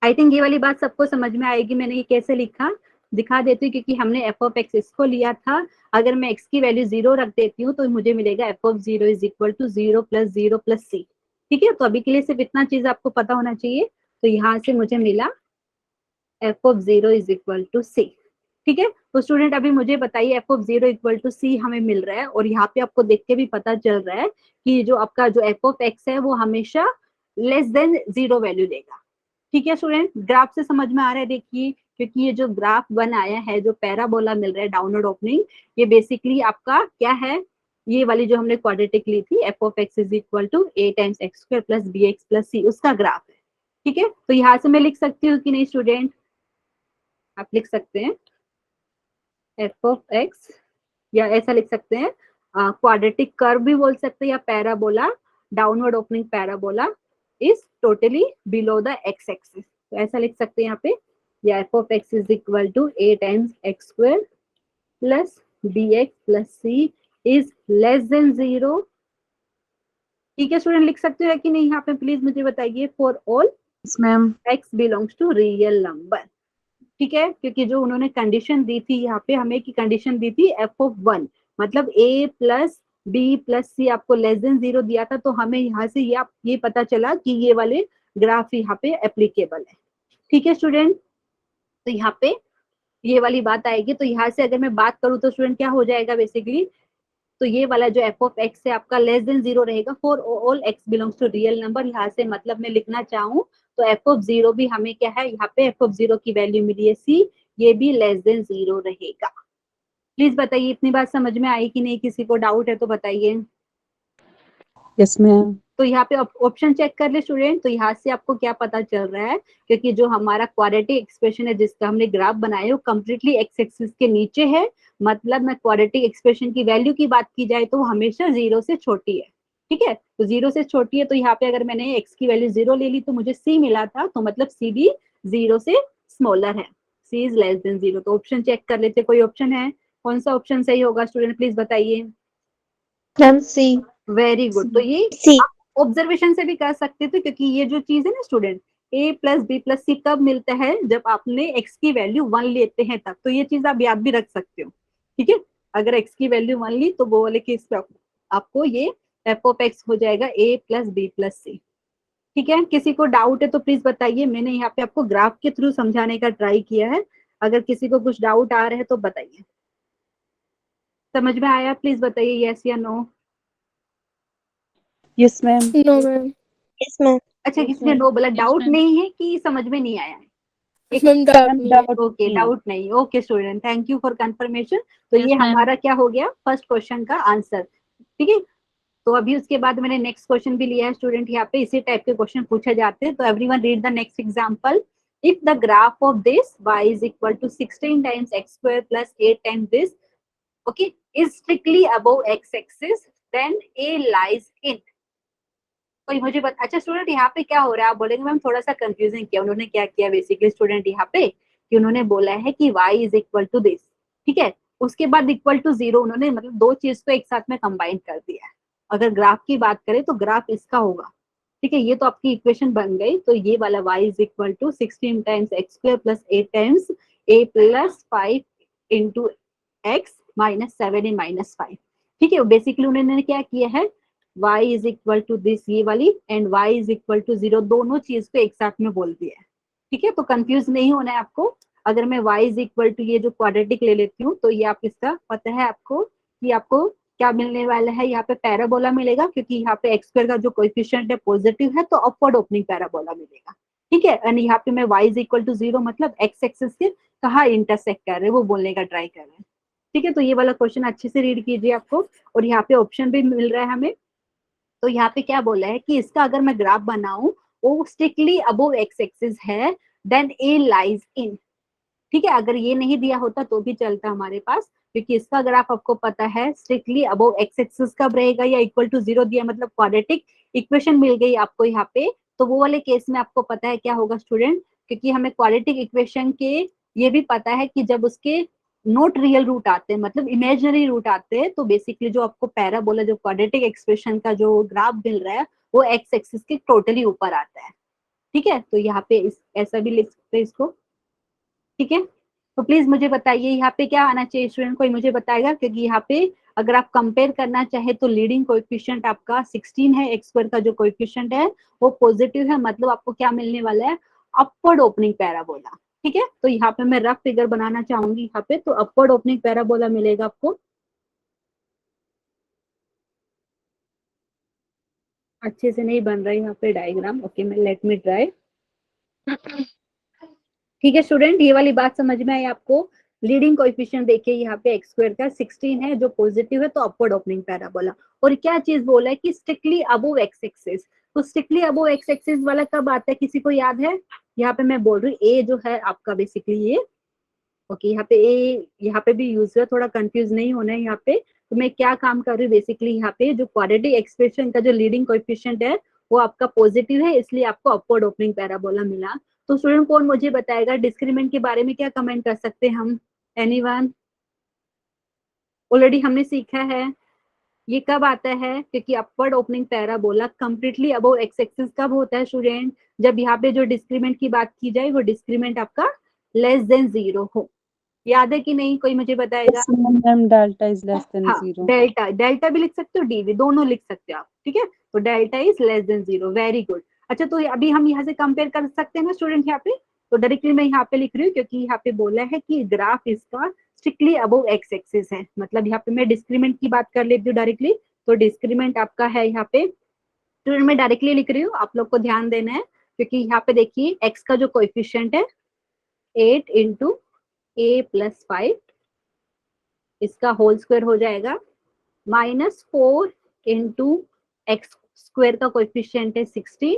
आई थिंक ये वाली बात सबको समझ में आएगी, मैंने ये कैसे लिखा दिखा देती हूँ, क्योंकि हमने एफ ऑफ एक्स इसको लिया था, अगर मैं x की वैल्यू 0 रख देती हूँ तो मुझे मिलेगा f of 0 is equal to 0 plus 0 plus c. ठीक है, तो अभी के लिए सिर्फ इतना चीज आपको पता होना चाहिए, तो यहाँ से मुझे मिला f of 0 is equal to c. ठीक है, तो स्टूडेंट अभी मुझे बताइए f of 0 equal to c हमें मिल रहा है, और यहाँ पे आपको देख के भी पता चल रहा है कि जो आपका जो एफ ऑफ एक्स है वो हमेशा लेस देन 0 वैल्यू देगा। ठीक है स्टूडेंट, ग्राफ से समझ में आ रहा है, देखिए, क्योंकि ये जो ग्राफ बन आया है, जो पैराबोला मिल रहा है डाउनवर्ड ओपनिंग, ये बेसिकली आपका क्या है, ये वाली जो हमने क्वाड्रेटिक ली थी f of x is equal to a times x square plus b x plus c, उसका ग्राफ है। ठीक है, तो यहाँ से मैं लिख सकती हूँ कि नहीं स्टूडेंट, आप लिख सकते हैं एफ ऑफ एक्स, या ऐसा लिख सकते हैं क्वाड्रेटिक कर्व भी बोल सकते हैं, या parabola, downward opening parabola is totally below the x axis, तो ऐसा लिख सकते हैं यहाँ पे, या f of x is equal to a times x square plus b x plus c is less than 0 ठीक है स्टूडेंट, लिख सकते हो कि नहीं यहाँ पे, प्लीज मुझे बताइए। For all Yes, ma'am. x belongs to real number, ठीक है, क्योंकि जो उन्होंने कंडीशन दी थी यहाँ पे हमें, की कंडीशन दी थी f(1), मतलब a प्लस बी प्लस सी आपको लेस देन 0 दिया था, तो हमें यहाँ से ये पता चला कि ये वाले ग्राफ यहाँ पे एप्लीकेबल है। ठीक है स्टूडेंट, तो यहाँ पे ये वाली बात आएगी। तो यहाँ से अगर मैं बात करूँ तो स्टूडेंट क्या हो जाएगा बेसिकली, तो ये वाला जो एफ ऑफ एक्स है आपका लेस देन 0 रहेगा for all x belongs to real number. यहाँ से मतलब मैं लिखना चाहूँ तो एफ ऑफ 0 भी हमें क्या है, यहाँ पे एफ ऑफ 0 की वैल्यू मिली है सी, ये भी लेस देन 0 रहेगा। प्लीज बताइए इतनी बात समझ में आई कि नहीं, किसी को डाउट है तो बताइए। Yes, ma'am. तो यहाँ पे ऑप्शन चेक कर ले स्टूडेंट, तो यहाँ से आपको क्या पता चल रहा है, क्योंकि जो हमारा क्वाड्रेटिक एक्सप्रेशन है जिसका हमने ग्राफ बनाया वो कम्प्लीटली एक्स एक्सिस के नीचे है, मतलब मैं क्वाड्रेटिक एक्सप्रेशन की वैल्यू की बात की जाए तो वो हमेशा 0 से छोटी है। ठीक है, तो 0 से छोटी है, तो यहाँ पे अगर मैंने x की वैल्यू 0 ले ली तो मुझे c मिला था, तो मतलब c भी 0 से स्मॉलर है, c इज लेस देन 0। तो ऑप्शन चेक कर लेते, कोई ऑप्शन है, कौन सा ऑप्शन सही होगा स्टूडेंट प्लीज बताइए। Ma'am, C. वेरी गुड, तो ये C. आप ऑब्जर्वेशन से भी कर सकते थे, क्योंकि ये जो चीज है ना student, a plus b plus c कब मिलता है, जब आपने x की वैल्यू 1 लेते हैं तब, तो ये चीज आप याद भी रख सकते हो। ठीक है, अगर x की वैल्यू 1 ली तो वो वाले केस पे आपको ये f ऑफ x हो जाएगा a plus b plus c. ठीक है, किसी को डाउट है तो प्लीज बताइए, मैंने यहाँ पे आपको ग्राफ के थ्रू समझाने का ट्राई किया है, अगर किसी को कुछ डाउट आ रहा है तो बताइए। समझ में आया, प्लीज बताइए यस या no. Yes, ma'am. No, ma'am. Yes, ma'am. अच्छा, किसी ने नो बोला, डाउट नहीं है कि समझ में नहीं आया है? Ma'am, doubt ओके, नहीं है। डाउट नहीं, okay student, thank you for confirmation. तो ये ma'am. हमारा क्या हो गया, फर्स्ट क्वेश्चन का आंसर। ठीक है, तो अभी उसके बाद मैंने नेक्स्ट क्वेश्चन भी लिया है स्टूडेंट, यहाँ पे इसी टाइप के क्वेश्चन पूछे जाते हैं। तो everyone read the next example. If the graph of this y is equal to 16 times x square plus 8 times this, okay, is strictly above x axis, then a lies in. कोई मुझे बता, अच्छा student यहाँ पे क्या हो रहा है, आप बोलेंगे मैम थोड़ा सा कंफ्यूजिंग किया, उन्होंने क्या किया बेसिकली स्टूडेंट यहाँ पे, कि उन्होंने बोला है कि y is equal to this, ठीक है, उसके बाद इक्वल टू 0, उन्होंने मतलब दो चीज को एक साथ में कंबाइन कर दिया है। अगर ग्राफ की बात करें तो ग्राफ इसका होगा, ठीक है, ये तो आपकी इक्वेशन बन गई। तो ये वाला y is equal to 16 times x square plus 8 times a plus 5 into x minus 7 in minus 5। ठीक है, बेसिकली उन्होंने क्या किया है, y is equal to this ये वाली and y is equal to 0, दोनों चीज को एक साथ में बोल दिया है। ठीक है, तो कंफ्यूज नहीं होना है आपको। अगर मैं y इज इक्वल टू ये जो क्वाड्रेटिक ले लेती हूँ, तो ये आप इसका पता है आपको कि आपको क्या मिलने वाला है, यहाँ पे पैराबोला मिलेगा, क्योंकि यहाँ पे एक्स स्क्वायर का जो कोएफिशिएंट है पॉजिटिव है, तो अपवर्ड ओपनिंग पैराबोला मिलेगा। ठीक है, एंड यहाँ पे मैं y इज इक्वल टू 0 मतलब एक्स एक्सिस के कहाँ इंटरसेक्ट कर रहे हैं वो बोलने का ट्राई कर रहे हैं। ठीक है, तो ये वाला क्वेश्चन अच्छे से रीड कीजिए आपको, और यहाँ पे ऑप्शन भी मिल रहा है हमें। तो यहाँ पे क्या बोला है कि इसका अगर मैं ग्राफ बनाऊं, वो स्ट्रिक्टली अबोव एक्स एक्सिस है, देन ए लाइज इन। ठीक है, अगर ये नहीं दिया होता तो भी चलता हमारे पास, क्योंकि इसका ग्राफ आपको पता है स्ट्रिक्टली अबोव एक्स एक्सिस कब रहेगा, या इक्वल टू 0 दिया मतलब क्वाड्रेटिक इक्वेशन मिल गई आपको यहाँ पे, तो वो वाले केस में आपको पता है क्या होगा स्टूडेंट, क्योंकि हमें क्वाड्रेटिक इक्वेशन के ये भी पता है कि जब उसके नोट रियल रूट आते हैं, मतलब इमेजिनरी रूट आते हैं, तो बेसिकली जो आपको पैराबोला जो क्वाड्रेटिक एक्सप्रेशन का जो ग्राफ मिल रहा है वो एक्स एक्सिस के टोटली ऊपर आता है। ठीक है, तो यहाँ पे ऐसा भी लिख सकते हैं इसको। ठीक है, तो प्लीज मुझे बताइए यहाँ पे क्या आना चाहिए स्टूडेंट, कोई मुझे बताएगा, क्योंकि यहाँ पे अगर आप कंपेयर करना चाहे तो लीडिंग कोएफिशिएंट आपका 16 है, एक्स स्क्वायर का जो कोएफिशिएंट है वो पॉजिटिव है, मतलब आपको क्या मिलने वाला है, अपवर्ड ओपनिंग पैराबोला। ठीक है, तो यहाँ पे मैं रफ फिगर बनाना चाहूंगी यहाँ पे, तो अपवर्ड ओपनिंग पैराबोला मिलेगा आपको। अच्छे से नहीं बन रहा है यहाँ पे डायग्राम, ओके मैं लेट मी ट्राई। ठीक है स्टूडेंट, ये वाली बात समझ में आई आपको। लीडिंग कोएफिशिएंट देखिए यहाँ पे एक्स स्क्वायर का 16 है जो पॉजिटिव है, तो अपवर्ड ओपनिंग पैराबोला। और क्या चीज बोला है कि स्ट्रिक्टली अबोव एक्स एक्सिस, तो स्ट्रिक्टली अबोव एक्स एक्सिस वाला कब आता है, किसी को याद है? यहाँ पे मैं बोल रही हूँ ए जो है आपका बेसिकली ये, ओके, यहाँ पे ए यहाँ पे भी यूज है, थोड़ा कंफ्यूज नहीं होना है यहाँ पे। तो मैं क्या काम कर रही हूँ बेसिकली, यहाँ पे जो क्वाड्रेटिक एक्सप्रेशन का जो लीडिंग कोएफिशिएंट है वो आपका पॉजिटिव है, इसलिए आपको अपवर्ड ओपनिंग पैराबोला मिला। तो स्टूडेंट कौन मुझे बताएगा डिस्क्रिमिनेंट के बारे में क्या कमेंट कर सकते हैं हम, एनीवन? ऑलरेडी हमने सीखा है, ये कब आता है, क्योंकि upward opening parabola completely above x axis कब होता है स्टूडेंट, जब यहाँ पे जो डिस्क्रीमेंट की बात की जाए वो डिस्क्रीमेंट आपका लेस देन 0 हो। याद है कि नहीं, कोई मुझे बताएगा? Yes, ma'am. Delta is less than हाँ, 0. डेल्टा, डेल्टा भी लिख सकते हो, डी भी, दोनों लिख सकते हो आप, ठीक है। तो delta is less than 0, very good. अच्छा, तो अभी हम यहाँ से कंपेयर कर सकते हैं ना स्टूडेंट यहाँ पे, तो डायरेक्टली मैं यहाँ पे लिख रही हूँ क्योंकि यहाँ पे बोला है कि ग्राफ इसका स्ट्रिक्टली अबव एक्स एक्सिस है, मतलब यहाँ पे मैं डिस्क्रीमेंट की बात कर लेती हूँ डायरेक्टली। तो डिस्क्रीमेंट आपका है यहाँ पे, स्टूडेंट मैं डायरेक्टली लिख रही हूँ, आप लोग को ध्यान देना है, क्योंकि यहाँ पे देखिए एक्स का जो कोएफिशिएंट है 8 इंटू ए प्लस 5, इसका होल स्क्वायर हो जाएगा -4 इंटू एक्स स्क्वायर का कोएफिशिएंट है 16,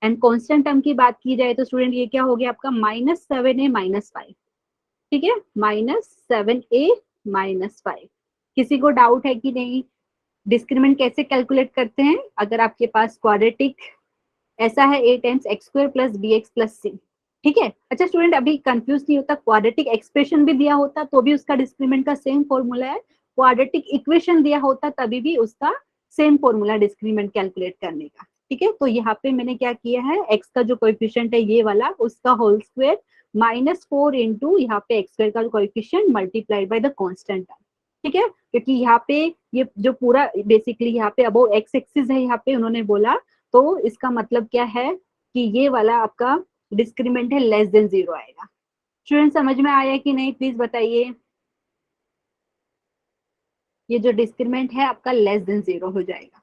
एंड कांस्टेंट टर्म की बात की जाए तो स्टूडेंट ये क्या हो गया आपका -7a -5, ठीक है, -7a -5। किसी को डाउट है कि नहीं? डिस्क्रिमिनेंट कैसे कैलकुलेट करते हैं? अगर आपके पास क्वाड्रेटिक ऐसा है a times x square plus b x plus c, ठीक है। अच्छा स्टूडेंट, अभी कंफ्यूज नहीं होता, क्वाड्रेटिक एक्सप्रेशन भी दिया होता तो भी उसका डिस्क्रिमिनेंट का सेम फॉर्मूला है, क्वाड्रेटिक इक्वेशन दिया होता तभी भी उसका सेम फॉर्मूला डिस्क्रिमिनेंट कैलकुलेट करने का, ठीक है। तो यहाँ पे मैंने क्या किया है, एक्स का जो कोएफिशिएंट है ये वाला, उसका होल स्क्वायर -4 इंटू यहाँ पे एक्स स्क्वायर का coefficient multiplied by the constant term, ठीक है। क्योंकि यहाँ पे ये जो पूरा बेसिकली यहाँ पे अबव एक्स एक्सिस है, यहाँ पे उन्होंने बोला, तो इसका मतलब क्या है कि ये वाला आपका डिस्क्रिमेंट है लेस देन 0 आएगा। स्टूडेंट समझ में आया कि नहीं, प्लीज बताइए। ये जो डिस्क्रिमेंट है आपका लेस देन 0 हो जाएगा,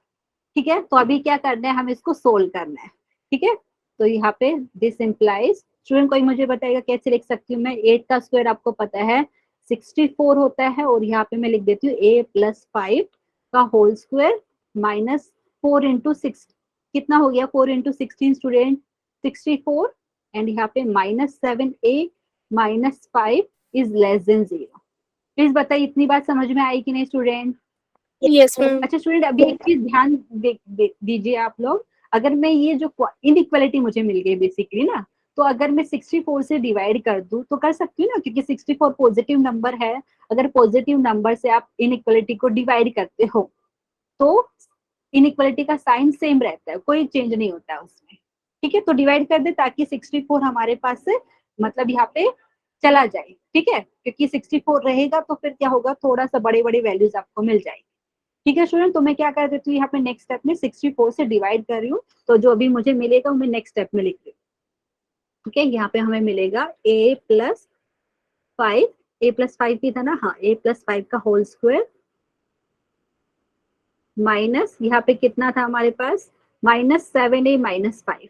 ठीक है। तो अभी क्या करना है, हमें इसको सोल्व करना है, ठीक है। तो यहाँ पे दिस इम्प्लाइज, स्टूडेंट कोई मुझे बताएगा कैसे लिख सकती हूँ मैं? 8 का स्क्वायर आपको पता है 64 होता है, और यहाँ पे मैं लिख देती हूँ a प्लस 5 का होल स्क्वायर -4 इंटू 6, कितना हो गया 4 इंटू 16 स्टूडेंट 64, एंड यहाँ पे -7a -5 is less than 0। Please बताइए इतनी बात समझ में आई कि नहीं स्टूडेंट? Yes, ma'am. अच्छा स्टूडेंट, अभी एक चीज ध्यान दीजिए आप लोग, अगर मैं ये जो इनइक्वालिटी मुझे मिल गई बेसिकली ना, तो अगर मैं 64 से डिवाइड कर दूं तो कर सकती हूँ ना, क्योंकि 64 पॉजिटिव नंबर है। अगर पॉजिटिव नंबर से आप इनइक्वालिटी को डिवाइड करते हो तो इनइक्वालिटी का साइन सेम रहता है, कोई चेंज नहीं होता है उसमें, ठीक है। तो डिवाइड कर दे ताकि 64 हमारे पास से मतलब यहाँ पे चला जाए, ठीक है, क्योंकि 64 रहेगा तो फिर क्या होगा, थोड़ा सा बड़े बड़े वैल्यूज आपको मिल जाएगी, ठीक है स्टूडेंट। तो मैं क्या कर देती हूँ, यहाँ पे नेक्स्ट स्टेप में 64 से डिवाइड कर रही हूँ, तो जो अभी मुझे मिलेगा वो मैं नेक्स्ट स्टेप में लिख रही हूँ, ठीक है। यहाँ पे हमें मिलेगा a प्लस 5, a प्लस 5 ही था ना, हाँ, a प्लस 5 का होल स्क्वायर माइनस यहाँ पे कितना था हमारे पास -7a -5,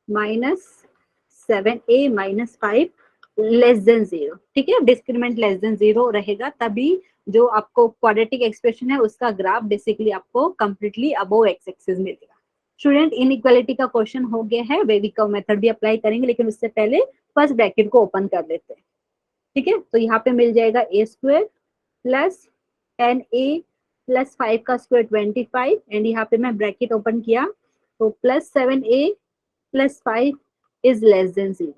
-7a -5 लेस देन 0, ठीक है। डिस्क्रिमेंट लेस देन 0 रहेगा तभी जो आपको क्वाड्रेटिक एक्सप्रेशन है उसका ग्राफ बेसिकली आपको कंप्लीटली अबव एक्स एक्सिस मिलेगा। स्टूडेंट इनइक्वालिटी का क्वेश्चन हो गया है, वेविकर्व मेथड भी अप्लाई करेंगे, लेकिन उससे पहले फर्स्ट ब्रैकेट को ओपन कर लेते हैं, ठीक है। तो यहाँ पे मिल जाएगा a square plus 10a plus 5 का स्क्वायर 25, एंड यहाँ पे मैं ब्रैकेट ओपन किया तो +7a plus 5 is less than 0,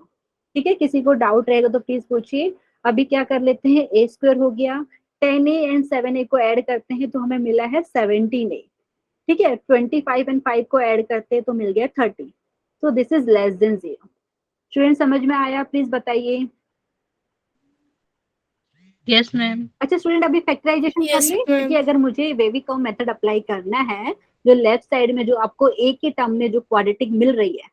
ठीक है। किसी को डाउट रहेगा तो प्लीज पूछिए। अभी क्या कर लेते हैं, a स्क्वायर हो गया, 10a एंड 7a को ऐड करते हैं तो हमें मिला है 17a, ठीक है। 25 एंड 5 को ऐड करते हैं तो मिल गया 30, तो this is less than 0। Student समझ में आया, प्लीज बताइए। Yes ma'am. अच्छा स्टूडेंट, अभी फैक्टराइजेशन कर Yes, ले, ma'am. क्योंकि अगर मुझे वेविकर्व मेथड अप्लाई करना है, जो लेफ्ट साइड में जो आपको एक के टर्म में जो क्वाड्रेटिक मिल रही है,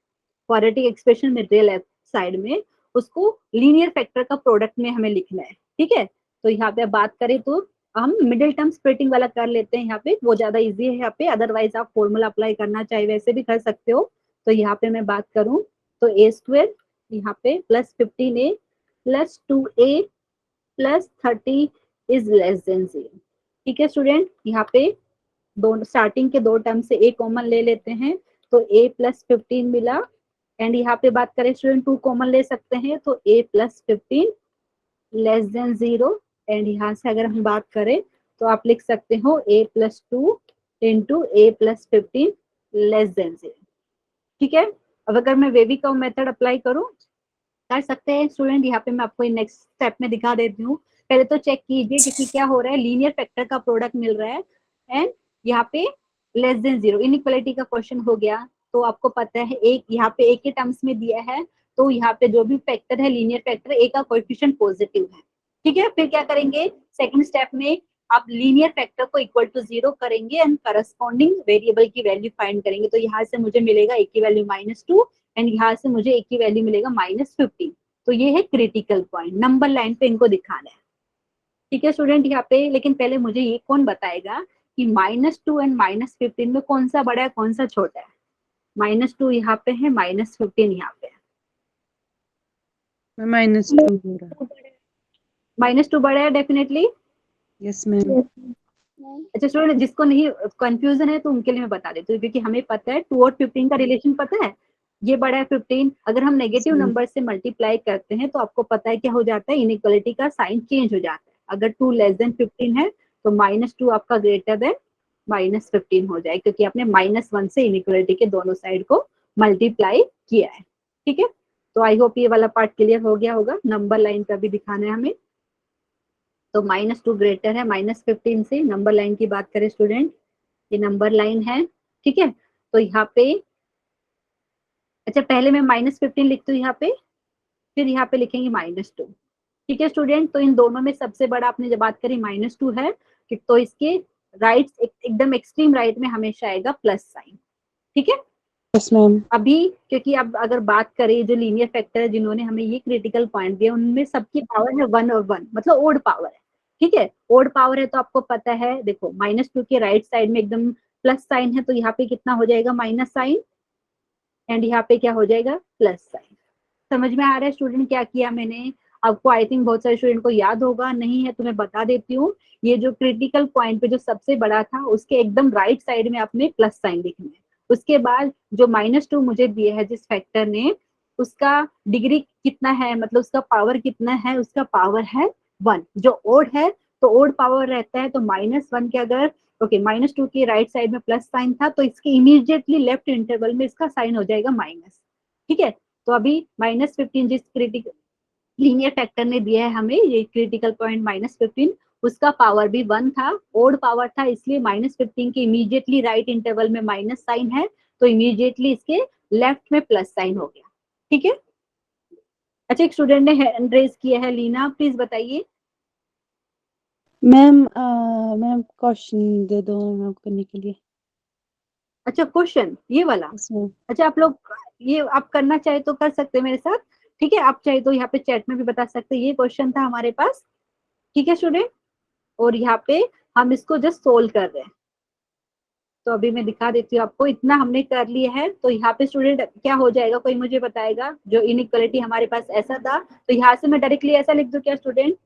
क्वाड्रेटिक एक्सप्रेशन मिल रही है लेफ्ट साइड में, उसको लीनियर फैक्टर का प्रोडक्ट में हमें लिखना है, ठीक है। तो यहाँ पे बात करें तो हम मिडिल टर्म स्प्लिटिंग वाला कर लेते हैं, यहाँ पे वो ज्यादा इजी है यहाँ पे, अदरवाइज आप फॉर्मूला अप्लाई करना चाहे वैसे भी कर सकते हो। तो यहाँ पे मैं बात करूँ तो a स्क्वायर यहाँ पे +15a plus 2a plus 30 is less than 0, ठीक है स्टूडेंट। यहाँ पे दोनों स्टार्टिंग के दो टर्म से a कॉमन ले लेते हैं तो a प्लस 15 मिला, एंड यहाँ पे बात करें स्टूडेंट 2 कॉमन ले सकते हैं तो a plus 15 less than 0, and यहाँ से अगर हम बात करें तो आप लिख सकते हो a plus 2 into a plus 15 less than 0, ठीक है। अब अगर मैं वेविकर्व मेथड अप्लाई करूँ कर सकते हैं स्टूडेंट, यहाँ पे मैं आपको नेक्स्ट स्टेप में दिखा देती हूँ। पहले तो चेक कीजिए क्योंकि क्या हो रहा है, लीनियर फैक्टर का प्रोडक्ट मिल रहा है, एंड यहाँ पे लेस देन 0, इनइक्वालिटी का क्वेश्चन हो गया। तो आपको पता है एक यहाँ पे एक के टर्म्स में दिया है, तो यहाँ पे जो भी फैक्टर है लीनियर फैक्टर, ए का कोएफिशिएंट पॉजिटिव है, ठीक है। फिर क्या करेंगे, सेकंड स्टेप में आप लीनियर फैक्टर को इक्वल टू 0 करेंगे एंड करस्पॉन्डिंग वेरिएबल की वैल्यू फाइंड करेंगे। तो यहाँ से मुझे मिलेगा ए की वैल्यू -2 एंड यहाँ से मुझे ए की वैल्यू मिलेगा -15। तो ये है क्रिटिकल पॉइंट, नंबर लाइन पे इनको दिखाना है, ठीक है स्टूडेंट यहाँ पे। लेकिन पहले मुझे ये कौन बताएगा कि -2 एंड -15 में कौन सा बड़ा है कौन सा छोटा है। -2 यहाँ पे है, -15 यहाँ पे है। -2 हो रहा है। -2 बड़ा है डेफिनेटली। Yes ma'am. अच्छा स्टूडेंट, जिसको नहीं कंफ्यूजन है तो उनके लिए मैं बता देती हूँ, क्योंकि हमें पता है 2 और 15 का रिलेशन पता है, ये बड़ा है 15। अगर हम नेगेटिव नंबर से मल्टीप्लाई करते हैं तो आपको पता है क्या हो जाता है, इनइक्वालिटी का साइन चेंज हो जाता है। अगर 2 लेस देन 15 है तो -2 आपका ग्रेटर देन -15 हो जाए, क्योंकि आपने -1 से इनइक्वालिटी के दोनों साइड को मल्टीप्लाई किया है, ठीक है। तो आई होप ये वाला पार्ट क्लियर हो गया होगा। नंबर लाइन का भी दिखाना है हमें। तो -2 ग्रेटर है -15 से। नंबर लाइन की बात करें स्टूडेंट, ये नंबर लाइन है, ठीक है। तो यहाँ पे अच्छा पहले मैं -15 लिखती हूँ यहाँ पे, फिर यहाँ पे लिखेंगे -2, ठीक है स्टूडेंट। तो इन दोनों में सबसे बड़ा आपने जब बात करी -2 है, तो इसके राइट एकदम एक्सट्रीम राइट में हमेशा आएगा प्लस साइन, ठीक है। Yes ma'am. अभी क्योंकि अब अगर बात करें जो लीनियर फैक्टर है जिन्होंने हमें ये क्रिटिकल पॉइंट दिया, उनमें सबकी पावर है 1 और 1, मतलब ओड पावर है, ठीक है। ओड पावर है तो आपको पता है, देखो -2 के राइट साइड में एकदम प्लस साइन है, तो यहाँ पे कितना हो जाएगा माइनस साइन एंड यहाँ पे क्या हो जाएगा प्लस साइन। समझ में आ रहा है स्टूडेंट क्या किया मैंने? आपको आई थिंक बहुत सारे स्टूडेंट को याद होगा, नहीं है तो मैं बता देती हूँ। ये जो क्रिटिकल पॉइंट पे जो सबसे बड़ा था उसके एकदम राइट साइड में आपने प्लस साइन लिखना है। उसके बाद जो -2 मुझे दिया है जिस फैक्टर ने, उसका डिग्री कितना है, मतलब उसका पावर कितना है, उसका पावर है 1। जो ओड है तो ओड पावर रहता है, तो -1 के अगर ओके -2 के राइट साइड में प्लस साइन था तो इसके इमीडिएटली लेफ्ट इंटरवल में इसका साइन हो जाएगा माइनस, ठीक है। तो अभी -15 जिस क्रिटिकल लीनियर फैक्टर ने दिया है हमें, ये क्रिटिकल पॉइंट -15, उसका पावर भी 1 था, ओड पावर था, इसलिए -15 के इमीडिएटली राइट इंटरवल में माइनस साइन है, तो इमीडिएटली इसके लेफ्ट में प्लस साइन हो गया, ठीक है। अच्छा एक स्टूडेंट ने हैंड रेज किया है, लीना प्लीज बताइए। मैम मैम क्वेश्चन दे दो मैम करने के लिए। अच्छा क्वेश्चन ये वाला, यस मैम। अच्छा आप लोग ये आप करना चाहे तो कर सकते हैं मेरे साथ, ठीक है। आप चाहे तो यहाँ पे चैट में भी बता सकते हैं, ये क्वेश्चन था हमारे पास, ठीक है स्टूडेंट। और यहाँ पे हम इसको जस्ट सोल्व कर रहे हैं, तो अभी मैं दिखा देती हूँ आपको। इतना हमने कर लिया है, तो यहाँ पे स्टूडेंट क्या हो जाएगा, कोई मुझे बताएगा। जो इनइक्वालिटी हमारे पास ऐसा था, तो यहाँ से मैं डायरेक्टली ऐसा लिख दूं क्या स्टूडेंट?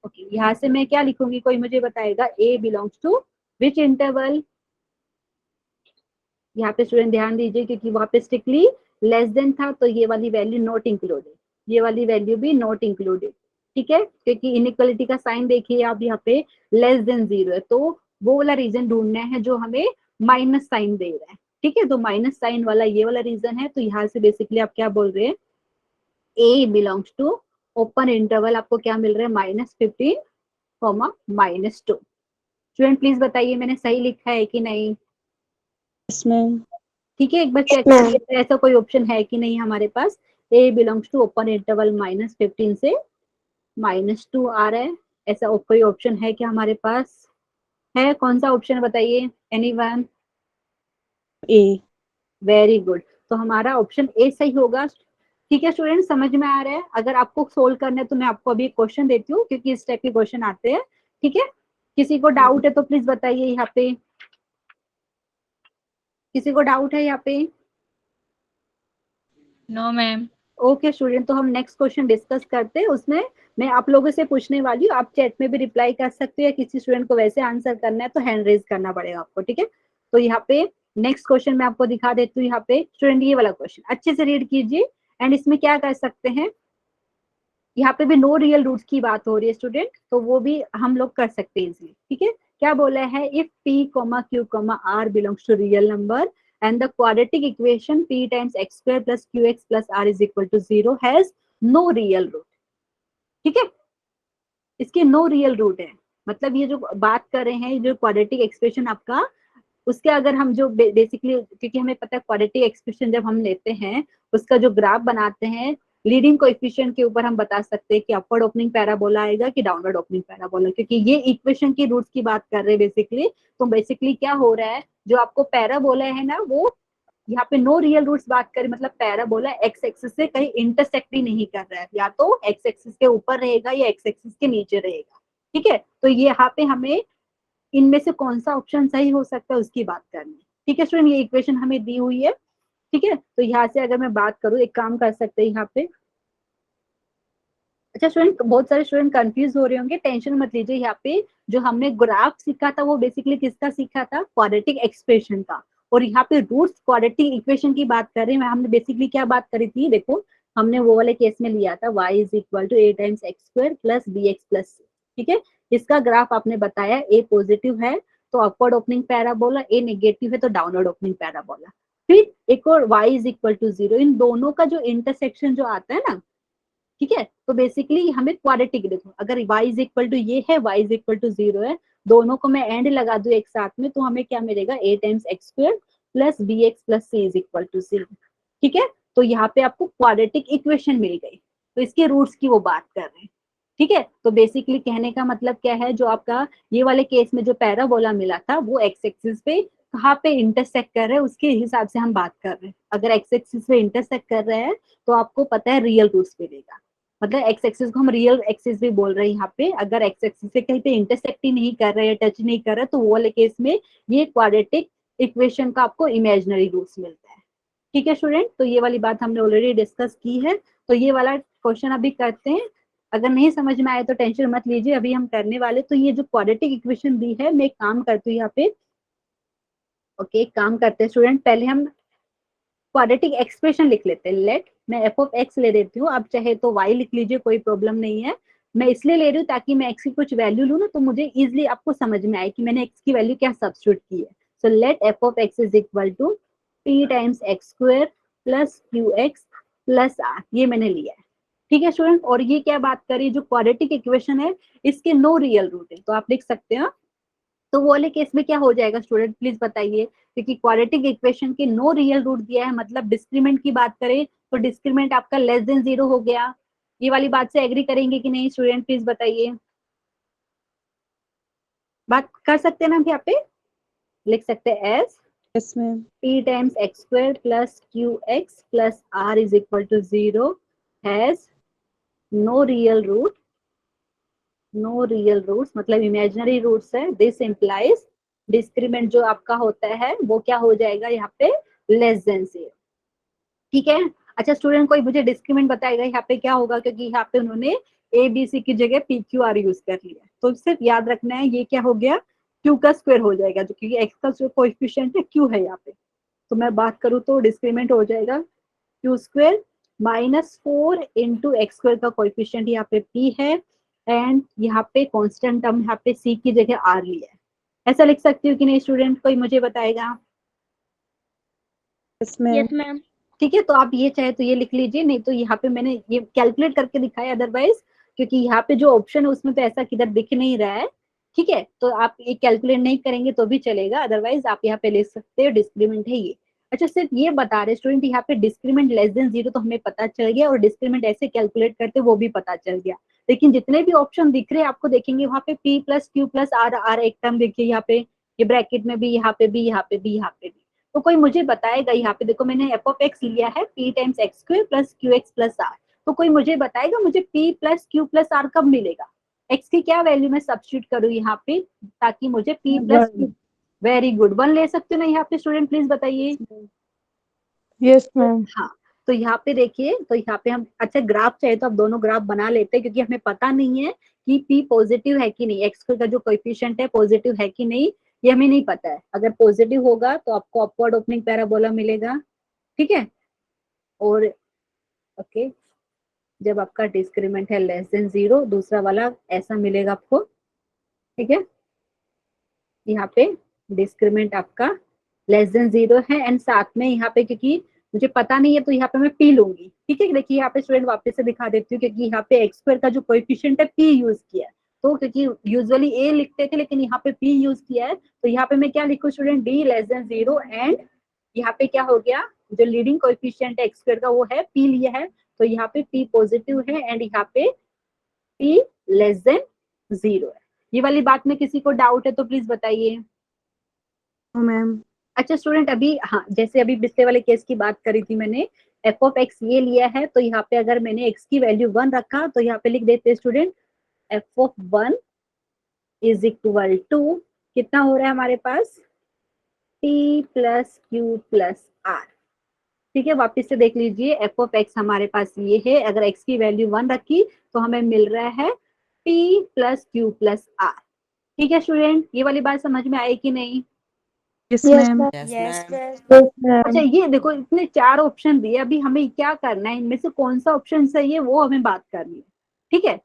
ओके यहाँ से मैं क्या लिखूंगी, कोई मुझे बताएगा। ए बिलोंग्स टू विच इंटरवल? यहाँ पे स्टूडेंट ध्यान दीजिए, क्योंकि वहां पे स्ट्रिक्टली लेस देन था, तो ये वाली वैल्यू नॉट इंक्लूडेड, ये वाली वैल्यू भी नॉट इंक्लूडेड, ठीक है। क्योंकि इनइक्वालिटी का साइन देखिए आप यहाँ पे लेस देन 0 है, तो वो वाला रीजन ढूंढना है जो हमें माइनस साइन दे रहा है, ठीक है। तो माइनस साइन वाला ये वाला रीजन है। तो यहाँ से बेसिकली आप क्या बोल रहे हैं, ए बिलोंग्स टू ओपन इंटरवल, आपको क्या मिल रहा है -15 -2। स्टूडेंट प्लीज बताइए मैंने सही लिखा है कि नहीं? Yes ma'am. ठीक है, एक बार चेक कर लेते हैं ऐसा कोई ऑप्शन है कि नहीं हमारे पास। ए बिलोंग्स टू ओपन इंटरवल -15 से -2 आ रहा है, ऐसा कोई ऑप्शन है क्या हमारे पास? है, कौन सा ऑप्शन बताइए, एनीवन? ए। वेरी गुड, तो हमारा ऑप्शन ए सही होगा, ठीक है स्टूडेंट। समझ में आ रहा है? अगर आपको सोल्व करना है तो मैं आपको अभी एक क्वेश्चन देती हूँ, क्योंकि इस टाइप के क्वेश्चन आते हैं, ठीक है। किसी को डाउट है तो प्लीज बताइए यहाँ पे, किसी को डाउट है यहाँ पे? No ma'am. ओके स्टूडेंट, तो हम नेक्स्ट क्वेश्चन डिस्कस करते हैं। उसमें मैं आप लोगों से पूछने वाली हूँ, आप चैट में भी रिप्लाई कर सकते हो, या किसी स्टूडेंट को वैसे आंसर करना है तो हैंड रेज करना पड़ेगा आपको, ठीक है। तो यहाँ पे नेक्स्ट क्वेश्चन मैं आपको दिखा देती हूँ। यहाँ पे स्टूडेंट ये वाला क्वेश्चन अच्छे से रीड कीजिए, एंड इसमें क्या कर सकते हैं, यहाँ पे भी नो रियल रूट्स की बात हो रही है स्टूडेंट, तो वो भी हम लोग कर सकते हैं इजिली, ठीक है। क्या बोला है, if p, q, r belongs to real number and the quadratic equation p times x square plus qx plus r is equal to 0 has no real root, ठीक है। इसके नो रियल रूट है, मतलब ये जो बात कर रहे हैं, जो क्वाड्रेटिक एक्सप्रेशन आपका, उसके अगर हम जो बेसिकली, क्योंकि हमें पता है क्वाड्रेटिक एक्सप्रेशन जब हम लेते हैं उसका जो ग्राफ बनाते हैं, लीडिंग कोएफिशिएंट के ऊपर हम बता सकते हैं कि अपवर्ड ओपनिंग पैराबोला आएगा कि डाउनवर्ड ओपनिंग पैराबोला, क्योंकि ये इक्वेशन की रूट्स की बात कर रहे हैं बेसिकली। तो बेसिकली क्या हो रहा है, जो आपको पैराबोला है ना, वो यहाँ पे नो रियल रूट्स बात करें, मतलब पैराबोला एक्स एक्सिस से कहीं इंटरसेक्ट ही नहीं कर रहा है, या तो एक्स एक्सिस के ऊपर रहेगा या एक्स एक्सिस के नीचे रहेगा। ठीक है, तो ये यहाँ पे हमें इनमें से कौन सा ऑप्शन सही हो सकता है उसकी बात करनी है। ठीक है स्टूडेंट, ये इक्वेशन हमें दी हुई है। ठीक है, तो यहाँ से अगर मैं बात करूँ, एक काम कर सकते हैं यहाँ पे। अच्छा स्टूडेंट, बहुत सारे स्टूडेंट कंफ्यूज हो रहे होंगे, टेंशन मत लीजिए। यहाँ पे जो हमने ग्राफ सीखा था वो बेसिकली किसका सीखा था, क्वाड्रेटिक एक्सप्रेशन का। और यहाँ पे रूट्स क्वाड्रेटिक इक्वेशन की बात कर रहे हैं। हमने बेसिकली क्या बात करी थी, देखो हमने वो वाले केस में लिया था y is equal to a times x square plus b x plus c. ठीक है, इसका ग्राफ आपने बताया ए पॉजिटिव है तो अपवर्ड ओपनिंग पैराबोला, ए नेगेटिव है तो डाउनवर्ड ओपनिंग पैराबोला। फिर एक और y इज इक्वल टू 0, इन दोनों का जो इंटरसेक्शन जो आता है ना, ठीक है, तो बेसिकली हमें क्वाड्रेटिक, देखो अगर y इज इक्वल टू ये है, y इज इक्वल टू 0 है, दोनों को मैं एंड लगा दूं एक साथ में, तो हमें क्या मिलेगा, a times x square plus b x plus c is equal to 0। ठीक है, तो यहाँ पे आपको क्वाड्रेटिक इक्वेशन मिल गई, तो इसके रूट्स की वो बात कर रहे हैं। ठीक है, तो बेसिकली कहने का मतलब क्या है, जो आपका ये वाले केस में जो पैराबोला मिला था वो एक्स एक्सिस पे कहाँ पे इंटरसेक्ट कर रहे हैं उसके हिसाब से हम बात कर रहे हैं। अगर एक्स एक्सिस पे इंटरसेक्ट कर रहे हैं तो आपको पता है रियल रूट्स मिलेगा, मतलब एक्स एक्सिस को हम रियल एक्सिस भी बोल रहे हैं यहाँ पे। अगर एक्स एक्सिस से कहीं पे इंटरसेक्ट ही नहीं कर रहे हैं, टच नहीं कर रहे, तो वो वाले केस में ये क्वाड्रेटिक इक्वेशन का आपको इमेजिनरी रूट्स मिलता है। ठीक है स्टूडेंट, तो ये वाली बात हमने ऑलरेडी डिस्कस की है। तो ये वाला क्वेश्चन अभी करते हैं, अगर नहीं समझ में आए तो टेंशन मत लीजिए, अभी हम करने वाले। तो ये जो क्वाड्रेटिक इक्वेशन दी है, मैं एक काम करती हूँ यहाँ पे। ओके, एक काम करते हैं स्टूडेंट, पहले हम क्वाड्रेटिक एक्सप्रेशन लिख लेते हैं। लेट, मैं एफ ऑफ एक्स ले देती हूँ, आप चाहे तो वाई लिख लीजिए, कोई प्रॉब्लम नहीं है। मैं इसलिए ले रही हूँ ताकि मैं एक्स की कुछ वैल्यू लूँ ना, तो मुझे इजिली आपको समझ में आए कि मैंने एक्स की वैल्यू क्या सब्स्टिट्यूट की है। So let f of x is equal to p times x square plus q x plus r, ये मैंने लिया है। ठीक है स्टूडेंट, और ये क्या बात करी, जो क्वाड्रेटिक इक्वेशन है इसके नो रियल रूट है, तो आप लिख सकते हैं। तो वो वाले केस में क्या हो जाएगा स्टूडेंट, प्लीज बताइए, क्योंकि क्वाड्रेटिक इक्वेशन के नो रियल रूट दिया है, मतलब डिस्क्रीमेंट की बात करें तो डिस्क्रीमेंट आपका लेस देन 0 हो गया। ये वाली बात से एग्री करेंगे कि नहीं स्टूडेंट, प्लीज बताइए। बात कर सकते हैं ना, यहाँ पे लिख सकते हैं as yes ma'am. P times x square plus q x plus r is equal to 0 has no real root, no real roots मतलब इमेजिनरी रूट्स है। दिस इंप्लाइज डिस्क्रीमेंट जो आपका होता है वो क्या हो जाएगा यहाँ पे, लेस देन 0। ठीक है, अच्छा स्टूडेंट कोई मुझे डिस्क्रीमेंट बताएगा यहाँ पे क्या होगा, क्योंकि यहाँ पे उन्होंने ए बी सी की जगह पी क्यू आर यूज कर लिया, तो सिर्फ याद रखना है ये क्या हो गया, क्यू का स्क्वायर हो जाएगा, जो क्योंकि एक्स का जो कोएफिशिएंट है क्यू है यहाँ पे। तो मैं बात करूँ तो डिस्क्रीमेंट हो जाएगा Q square -4 into x square का कोएफिशिएंट यहाँ पे पी है, एंड यहाँ पे कांस्टेंट टर्म यहाँ पे सी की जगह आर लिया है। ऐसा लिख सकती हूँ कि नहीं स्टूडेंट, कोई मुझे बताएगा। Yes ma'am. Yes ma'am. ठीक है, तो आप ये चाहे तो ये लिख लीजिए, नहीं तो यहाँ पे मैंने ये कैलकुलेट करके दिखाया अदरवाइज, क्योंकि यहाँ पे जो ऑप्शन है उसमें तो ऐसा किधर दिख नहीं रहा है। ठीक है, तो आप ये कैलकुलेट नहीं करेंगे तो भी चलेगा, अदरवाइज आप यहाँ पे ले सकते हो, डिस्क्रीमेंट है ये। अच्छा सिर्फ ये बता रहे स्टूडेंट, यहाँ पे डिस्क्रीमेंट लेस देन 0 तो हमें पता चल गया, और डिस्क्रीमेंट ऐसे कैलकुलेट करते वो भी पता चल गया। लेकिन जितने भी ऑप्शन दिख रहे हैं आपको, देखेंगे वहाँ पे p plus q plus r, r एक टर्म देखिए यहाँ पे, ये ब्रैकेट में भी, यहाँ पे भी, यहाँ पे भी, यहाँ पे भी। तो कोई मुझे बताएगा, यहाँ पे देखो मैंने एफ ऑफ एक्स लिया है p times x square plus q x plus r, तो कोई मुझे बताएगा मुझे p plus q plus r कब मिलेगा, एक्स की क्या वैल्यू में सब्स्टिट्यूट करूँ यहाँ पे ताकि मुझे p plus Q, very good, 1 ले सकते हो ना यहाँ पे स्टूडेंट, प्लीज बताइए। Yes ma'am. हाँ, तो यहाँ पे देखिए, तो यहाँ पे हम, अच्छा ग्राफ चाहिए तो आप दोनों ग्राफ बना लेते हैं, क्योंकि हमें पता नहीं है कि पी पॉजिटिव है कि नहीं, एक्स का जो कोएफिशिएंट है पॉजिटिव है कि नहीं, ये हमें नहीं पता है। अगर पॉजिटिव होगा तो आपको अपवर्ड ओपनिंग पैराबोला मिलेगा। ठीक है, और ओके, जब आपका डिस्क्रीमेंट है लेस देन 0, दूसरा वाला ऐसा मिलेगा आपको। ठीक है, यहाँ पे डिस्क्रीमेंट आपका लेस देन 0 है, एंड साथ में यहाँ पे क्योंकि मुझे पता नहीं है तो यहाँ पे मैं पी लूंगी। ठीक है, देखिए यहाँ पे स्टूडेंट वापस से दिखा देती हूँ, क्योंकि यहाँ पे एक्स स्क्वायर का जो कोएफिशिएंट है पी यूज किया है, तो क्योंकि यूजुअली ए लिखते थे लेकिन यहाँ पे पी यूज किया है, तो यहाँ पे मैं क्या लिखूं student, D less than 0 and यहाँ पे क्या हो गया, जो लीडिंग कोएफिशिएंट है एक्स स्क्वायर का वो है पी लिया है, तो यहाँ पे पी पॉजिटिव है एंड यहाँ पे पी लेस देन 0 है। ये वाली बात में किसी को डाउट है तो प्लीज बताइए। मैम। अच्छा स्टूडेंट, अभी हाँ जैसे अभी पिछले वाले केस की बात करी थी मैंने, एफ ऑफ एक्स ये लिया है, तो यहाँ पे अगर मैंने एक्स की वैल्यू 1 रखा तो यहाँ पे लिख देते student f of 1 is equal to कितना हो रहा है हमारे पास, t plus q plus r. ठीक है, वापस से देख लीजिए, एफ ऑफ एक्स हमारे पास ये है, अगर एक्स की वैल्यू 1 रखी तो हमें मिल रहा है t plus q plus r. ठीक है स्टूडेंट, ये वाली बात समझ में आई कि नहीं? Yes yes ma'am. Ma'am. Yes ma'am. अच्छा ये देखो इतने 4 ऑप्शन दिए, अभी हमें क्या करना है, इनमें से कौन सा ऑप्शन सही है वो हमें बात करनी है। ठीक है,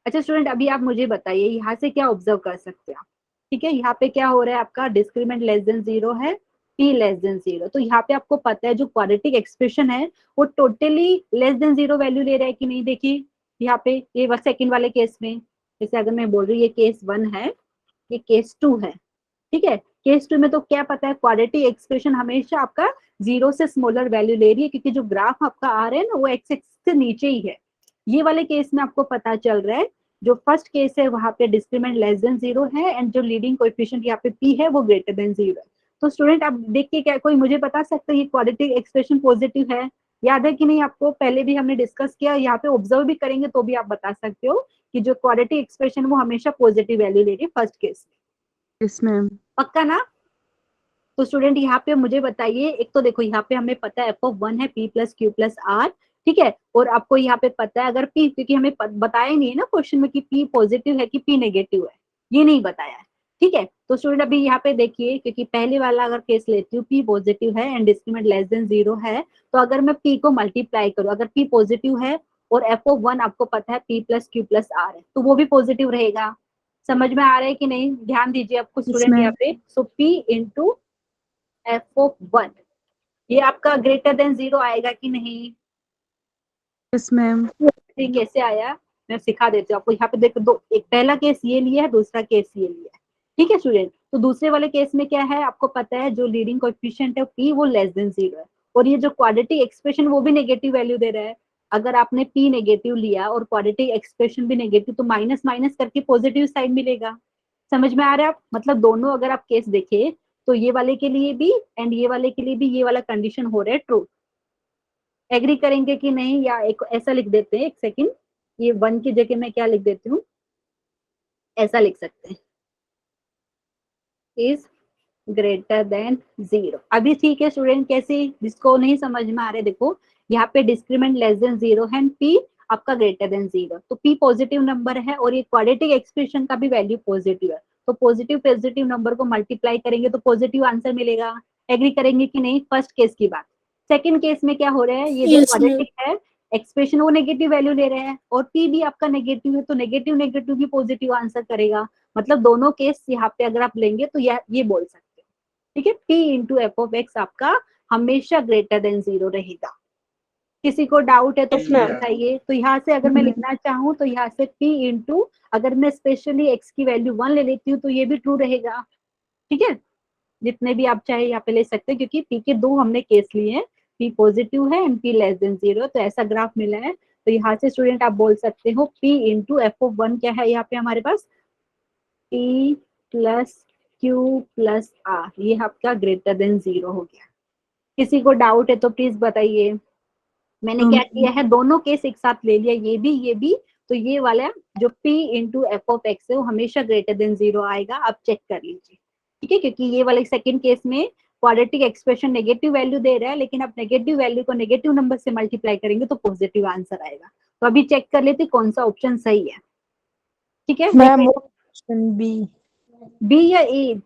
अच्छा स्टूडेंट अभी आप मुझे बताइए यहाँ से क्या ऑब्जर्व कर सकते हैं आप। ठीक है, यहाँ पे क्या हो रहा है आपका, डिस्क्रिमिनेंट लेस देन 0 है, p लेस देन 0, तो यहाँ पे आपको पता है जो क्वाड्रेटिक एक्सप्रेशन है वो टोटली लेस देन 0 वैल्यू ले रहा है कि नहीं। देखिए यहाँ पे ये सेकंड वाले केस में, जैसे अगर मैं बोल रही हूँ ये केस 1 है, ये केस 2 है। ठीक है, केस 2 में तो क्या पता है, क्वाड्रेटिक एक्सप्रेशन हमेशा आपका 0 से स्मॉलर वैल्यू ले रही है, क्योंकि जो ग्राफ आपका आ रहा है ना वो एक्स एक्सिस से नीचे ही है। ये वाले केस में आपको पता चल रहा है जो फर्स्ट केस है वहां पे डिस्क्रिमिनेंट लेस देन 0 है एंड जो लीडिंग कोएफिशिएंट यहाँ पे p है वो ग्रेटर देन 0 है। तो स्टूडेंट आप देख के क्या कोई मुझे बता सकते हैं ये क्वाड्रेटिक एक्सप्रेशन पॉजिटिव है? याद है कि नहीं आपको, पहले भी हमने डिस्कस किया, यहाँ पे ऑब्जर्व भी करेंगे तो भी आप बता सकते हो कि जो क्वाड्रेटिक एक्सप्रेशन वो हमेशा पॉजिटिव वैल्यू ले रही है फर्स्ट केस में। Yes ma'am. पक्का ना? तो स्टूडेंट यहाँ पे मुझे बताइए, एक तो देखो यहाँ पे हमें पता है एफ ऑफ 1 है p plus q plus r. ठीक है, और आपको यहाँ पे पता है अगर p, क्योंकि हमें बताया नहीं है ना क्वेश्चन में कि p पॉजिटिव है कि p नेगेटिव है, ये नहीं बताया है। ठीक है, तो स्टूडेंट अभी यहाँ पे देखिए, क्योंकि पहले वाला अगर केस लेती हूँ p पॉजिटिव है एंड डिस्क्रिमिनेंट लेस देन 0 है, तो अगर मैं p को मल्टीप्लाई करूँ, अगर p पॉजिटिव है और एफ ऑफ 1 आपको पता है p plus q plus r है, तो वो भी पॉजिटिव रहेगा। समझ में आ रहा है कि नहीं? ध्यान दीजिए आपको स्टूडेंट यहाँ पे, सो p इंटू एफ ऑफ 1 ये आपका ग्रेटर देन 0 आएगा कि नहीं? Yes ma'am. ये कैसे आया मैं सिखा देती हूँ आपको। यहाँ पे देखो दो, एक पहला केस ये लिया है, दूसरा केस ये लिया है। ठीक है स्टूडेंट, तो दूसरे वाले केस में क्या है आपको पता है, जो लीडिंग कोएफिशिएंट है p वो लेस देन 0 है, और ये जो क्वाड्रेटिक एक्सप्रेशन वो भी नेगेटिव वैल्यू दे रहा है। अगर आपने p नेगेटिव लिया और क्वाड्रेटिक एक्सप्रेशन भी नेगेटिव, तो माइनस माइनस करके पॉजिटिव साइड मिलेगा। समझ में आ रहा है आप, मतलब दोनों अगर आप केस देखें तो ये वाले के लिए भी एंड ये वाले के लिए भी ये वाला कंडीशन हो रहा है ट्रू। एग्री करेंगे कि नहीं? या एक ऐसा लिख देते हैं, एक सेकंड, ये 1 की जगह मैं क्या लिख देती हूँ, ऐसा लिख सकते हैं, इज ग्रेटर देन 0। अभी ठीक है स्टूडेंट? कैसे, जिसको नहीं समझ में आ रहे देखो, यहाँ पे डिस्क्रिमिनेंट लेस देन 0 है, p आपका ग्रेटर देन 0, तो p पॉजिटिव नंबर है और ये क्वाड्रेटिक एक्सप्रेशन का भी वैल्यू पॉजिटिव है, तो पॉजिटिव पॉजिटिव नंबर को मल्टीप्लाई करेंगे तो पॉजिटिव आंसर मिलेगा। एग्री करेंगे कि नहीं? फर्स्ट केस की बात। सेकंड केस में क्या हो रहा है, ये जो यस मैम। क्वाड्रेटिक है एक्सप्रेशन वो नेगेटिव वैल्यू ले रहे हैं और p भी आपका नेगेटिव है, तो नेगेटिव नेगेटिव भी पॉजिटिव आंसर करेगा। मतलब दोनों केस यहाँ पे अगर आप लेंगे तो ये बोल सकते हो। ठीक है, p into f of x आपका हमेशा ग्रेटर देन 0 रहेगा। किसी को डाउट है तो Yes, ma'am. बताइए। तो यहाँ से अगर मैं लिखना चाहूँ तो यहाँ से p इंटू, अगर मैं स्पेशली x की वैल्यू 1 ले लेती हूँ तो ये भी ट्रू रहेगा। ठीक है, जितने भी आप चाहे यहाँ पे ले सकते हैं, क्योंकि p के दो हमने केस लिए हैं, p पॉजिटिव है एंड p लेस देन 0, तो ऐसा ग्राफ मिला है। तो यहाँ से स्टूडेंट आप बोल सकते हो p इंटू एफ ऑफ 1 क्या है यहाँ पे हमारे पास, p plus q plus r, ये आपका ग्रेटर देन 0 हो गया। किसी को डाउट है तो प्लीज बताइए। मैंने क्या किया है, दोनों केस एक साथ ले लिया, ये भी, तो ये वाला जो p into f of x है वो हमेशा ग्रेटर देन 0 आएगा, आप चेक कर लीजिए। ठीक है, क्योंकि ये वाले सेकंड केस में क्वाड्रेटिक एक्सप्रेशन नेगेटिव वैल्यू दे रहा है, लेकिन आप नेगेटिव वैल्यू को नेगेटिव नंबर से मल्टीप्लाई करेंगे तो पॉजिटिव आंसर आएगा। तो अभी चेक कर लेते कौन सा ऑप्शन सही है। ठीक है, मैम ऑप्शन बी। बी या ए?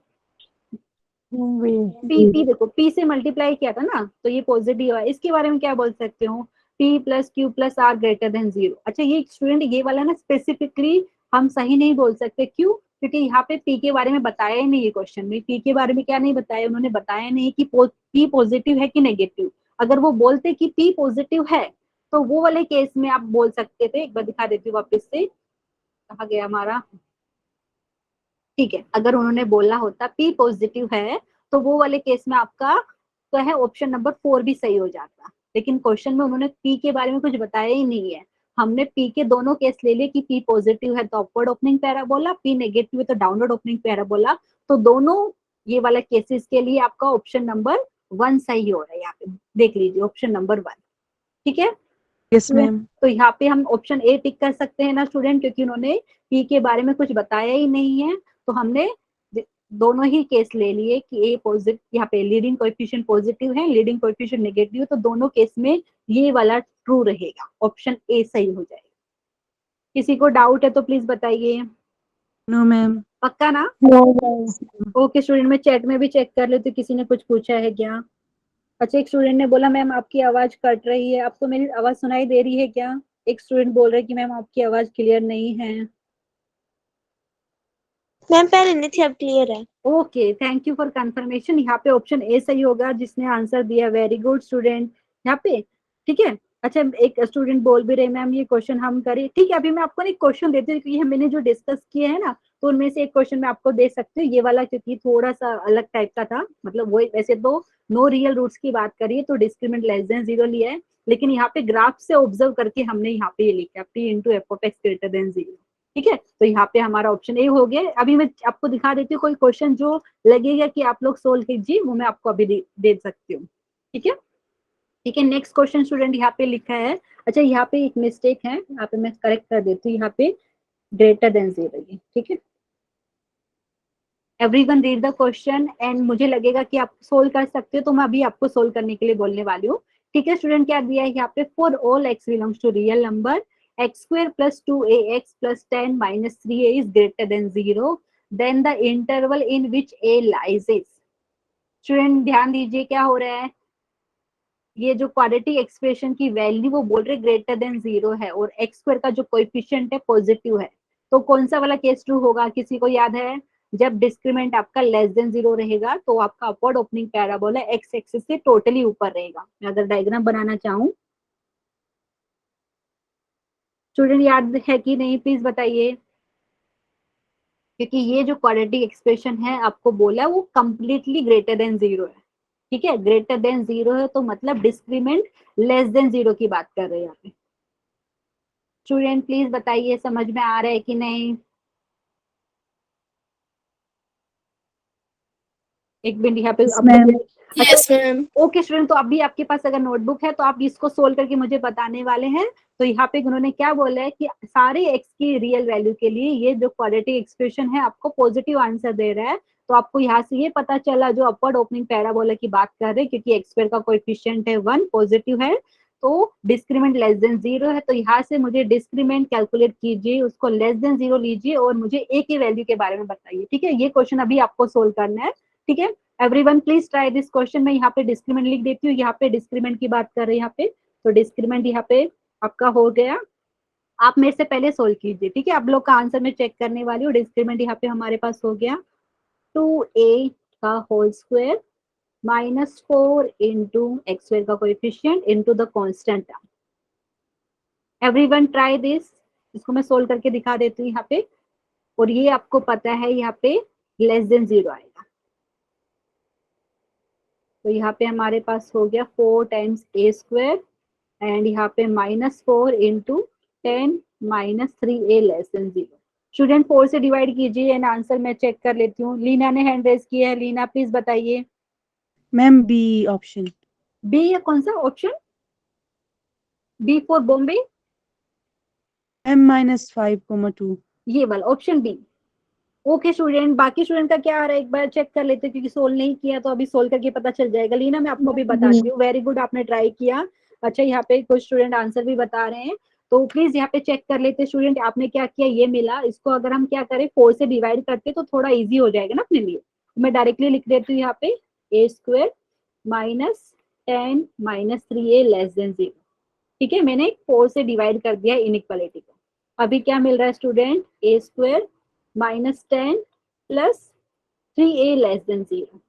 बी। पी देखो, पी से मल्टीप्लाई किया था ना तो ये पॉजिटिव है, इसके बारे में क्या बोल सकते हो, p plus q plus r greater than 0। अच्छा ये स्टूडेंट ये वाला ना स्पेसिफिकली हम सही नहीं बोल सकते, क्यों? क्योंकि यहाँ पे p के बारे में बताया ही नहीं है क्वेश्चन में। p के बारे में क्या नहीं बताया उन्होंने, बताया नहीं कि p पॉजिटिव है कि नेगेटिव। अगर वो बोलते कि p पॉजिटिव है तो वो वाले केस में आप बोल सकते थे, एक बार दिखा देती हूँ वापस से, कहा गया हमारा, ठीक है, अगर उन्होंने बोला होता पी पॉजिटिव है तो वो वाले केस में आपका तो है ऑप्शन नंबर 4 भी सही हो जाता, लेकिन क्वेश्चन में उन्होंने पी के बारे में कुछ बताया ही नहीं है। हमने पी के दोनों केस ले लिए कि पी पॉजिटिव है तो upward opening parabola, P negative है तो डाउनवर्ड ओपनिंग पैराबोला, तो दोनों ये वाला केसेस के लिए आपका ऑप्शन नंबर 1 सही हो रहा है। यहाँ पे देख लीजिए ऑप्शन नंबर 1, ठीक है। Yes ma'am. तो यहाँ पे हम ऑप्शन ए टिक कर सकते हैं ना स्टूडेंट, क्योंकि उन्होंने पी के बारे में कुछ बताया ही नहीं है। तो हमने दोनों ही केस ले लिए कि ए पॉजिटिव, यहाँ पे लीडिंग कोएफिशिएंट पॉजिटिव है, लीडिंग कोएफिशिएंट नेगेटिव, तो दोनों केस में ये वाला ट्रू रहेगा, ऑप्शन ए सही हो जाएगा। किसी को डाउट है तो प्लीज बताइए। No ma'am. पक्का ना? No, ma'am. ओके स्टूडेंट, मैं चैट में भी चेक कर लेती हूँ किसी ने कुछ पूछा है क्या। अच्छा, एक स्टूडेंट ने बोला मैम आपकी आवाज कट रही है, आपको मेरी आवाज सुनाई दे रही है क्या? एक स्टूडेंट बोल रहे कि मैम आपकी आवाज क्लियर नहीं है। मैम पहले नहीं थी, अब क्लियर है। Okay, thank you for confirmation. यहाँ पे ऑप्शन ए सही होगा जिसने आंसर दिया, वेरी गुड स्टूडेंट यहाँ पे, ठीक है। अच्छा, एक स्टूडेंट बोल भी रहे मैम ये क्वेश्चन हम करें, ठीक है, अभी मैं आपको एक क्वेश्चन देती हूँ क्योंकि मैंने जो डिस्कस किए हैं ना, तो उनमें से एक क्वेश्चन मैं आपको दे सकती हूँ, ये वाला क्योंकि थोड़ा सा अलग टाइप का था, मतलब वो वैसे तो नो रियल रूट्स की बात करिए तो डिस्क्रिमिनेंट लेस देन 0 लिया है, लेकिन यहाँ पे ग्राफ से ऑब्जर्व करके हमने यहाँ पे ये लिखा P into f of x greater than 0, ठीक है। तो यहाँ पे हमारा ऑप्शन ए हो गया। अभी मैं आपको दिखा देती हूँ कोई क्वेश्चन जो लगेगा कि आप लोग सोल्व कीजिए, वो मैं आपको अभी दे सकती हूँ, ठीक है। ठीक है, नेक्स्ट क्वेश्चन स्टूडेंट यहाँ पे लिखा है, अच्छा यहाँ पे एक मिस्टेक है, यहाँ पे मैं करेक्ट कर देती हूँ, यहाँ पे ग्रेटर देन 0 ये, ठीक है। Everyone read the question and मुझे लगेगा कि आप सोल्व कर सकते हो, तो मैं अभी आपको सोल्व करने के लिए बोलने वाली हूँ, ठीक है। स्टूडेंट क्या दिया है यहाँ पे, for all x belongs to real number x square plus 2ax plus 10 minus 3a is greater than 0, then the interval in which a lies is। Student ध्यान दीजिए क्या हो रहा है, ये जो क्वाड्रेटिक एक्सप्रेशन की वैल्यू वो बोल रहे ग्रेटर देन 0 है और एक्स स्क्वायर का जो कोएफिशिएंट है पॉजिटिव है, तो कौन सा वाला केस ट्रू होगा, किसी को याद है? जब डिस्क्रिमिनेंट आपका लेस देन 0 रहेगा तो आपका upward opening parabola x axis से टोटली ऊपर रहेगा। मैं अगर डायग्राम बनाना चाहूँ, स्टूडेंट याद है कि नहीं प्लीज बताइए, क्योंकि ये जो क्वाड्रेटिक एक्सप्रेशन है आपको बोला वो कंप्लीटली ग्रेटर देन 0 है, ठीक है। ग्रेटर देन 0 है तो मतलब डिस्क्रिमिनेंट लेस देन 0 की बात कर रहे हैं यहाँ पे। स्टूडेंट प्लीज बताइए समझ में आ रहा है कि नहीं? एक मिनट यहाँ पे Yes, ma'am. ओके स्टूडेंट, तो अभी आपके पास अगर नोटबुक है तो आप इसको सोल्व करके मुझे बताने वाले हैं। तो यहाँ पे उन्होंने क्या बोला है कि सारे एक्स की रियल वैल्यू के लिए ये जो क्वाड्रेटिक एक्सप्रेशन है आपको पॉजिटिव आंसर दे रहा है, तो आपको यहाँ से ये पता चला जो अपवर्ड ओपनिंग पैराबोला की बात कर रहे हैं, क्योंकि एक्स स्क्वायर का कोएफिशिएंट है 1 पॉजिटिव है, तो डिस्क्रिमिनेंट लेस देन 0 है, तो यहाँ से मुझे डिस्क्रिमिनेंट कैलकुलेट कीजिए, उसको लेस देन 0 लीजिए और मुझे ए की वैल्यू के बारे में बताइए, ठीक है। ये क्वेश्चन अभी आपको सोल्व करना है, ठीक है। Everyone please try this question. मैं यहाँ पे डिस्क्रिमिनेंट लिख देती हूँ, यहाँ पे डिस्क्रिमिनेंट की बात कर रहे हैं यहाँ पे, तो डिस्क्रिमिनेंट यहाँ पे आपका हो गया। आप मेरे से पहले सोल्व कीजिए, ठीक है, आप लोग का आंसर मैं चेक करने वाली हूँ। डिस्क्रिमिनेंट यहाँ पे हमारे पास हो गया 2a का whole square minus 4 into x square का coefficient into the constant term. Everyone try this, इसको मैं सोल्व करके दिखा देती हूँ यहाँ पे, और ये आपको पता है यहाँ पे लेस देन 0 आएगा, तो यहाँ पे हमारे पास हो गया 4 टाइम्स ए स्क्वायर एंड यहाँ पे -4 into 10 minus 3a less than 0। Student 4 से डिवाइड कीजिए एंड आंसर मैं चेक कर लेती हूँ। लीना ने हैंड रेज किया है, लीना प्लीज बताइए। Ma'am B option. बी या कौन सा option? B for Bombay, m-5,2। ये वाला ऑप्शन बी। ओके स्टूडेंट, बाकी स्टूडेंट का क्या आ रहा है एक बार चेक कर लेते हैं, क्योंकि सोल्व नहीं किया तो अभी सोल्व करके पता चल जाएगा। लीना मैं आपको भी बताती हूँ, वेरी गुड आपने ट्राई किया। अच्छा, यहाँ पे कुछ स्टूडेंट आंसर भी बता रहे हैं, तो प्लीज यहाँ पे चेक कर लेते स्टूडेंट, आपने क्या किया, ये मिला, इसको अगर हम क्या करें 4 से डिवाइड करते तो थोड़ा इजी हो जाएगा ना अपने लिए। मैं डायरेक्टली लिख देती हूँ यहाँ पे a square minus 10 minus 3a less than 0, ठीक है। मैंने 4 से डिवाइड कर दिया इनइक्वालिटी को। अभी क्या मिल रहा है student, A square minus 10 plus 3a less than 0।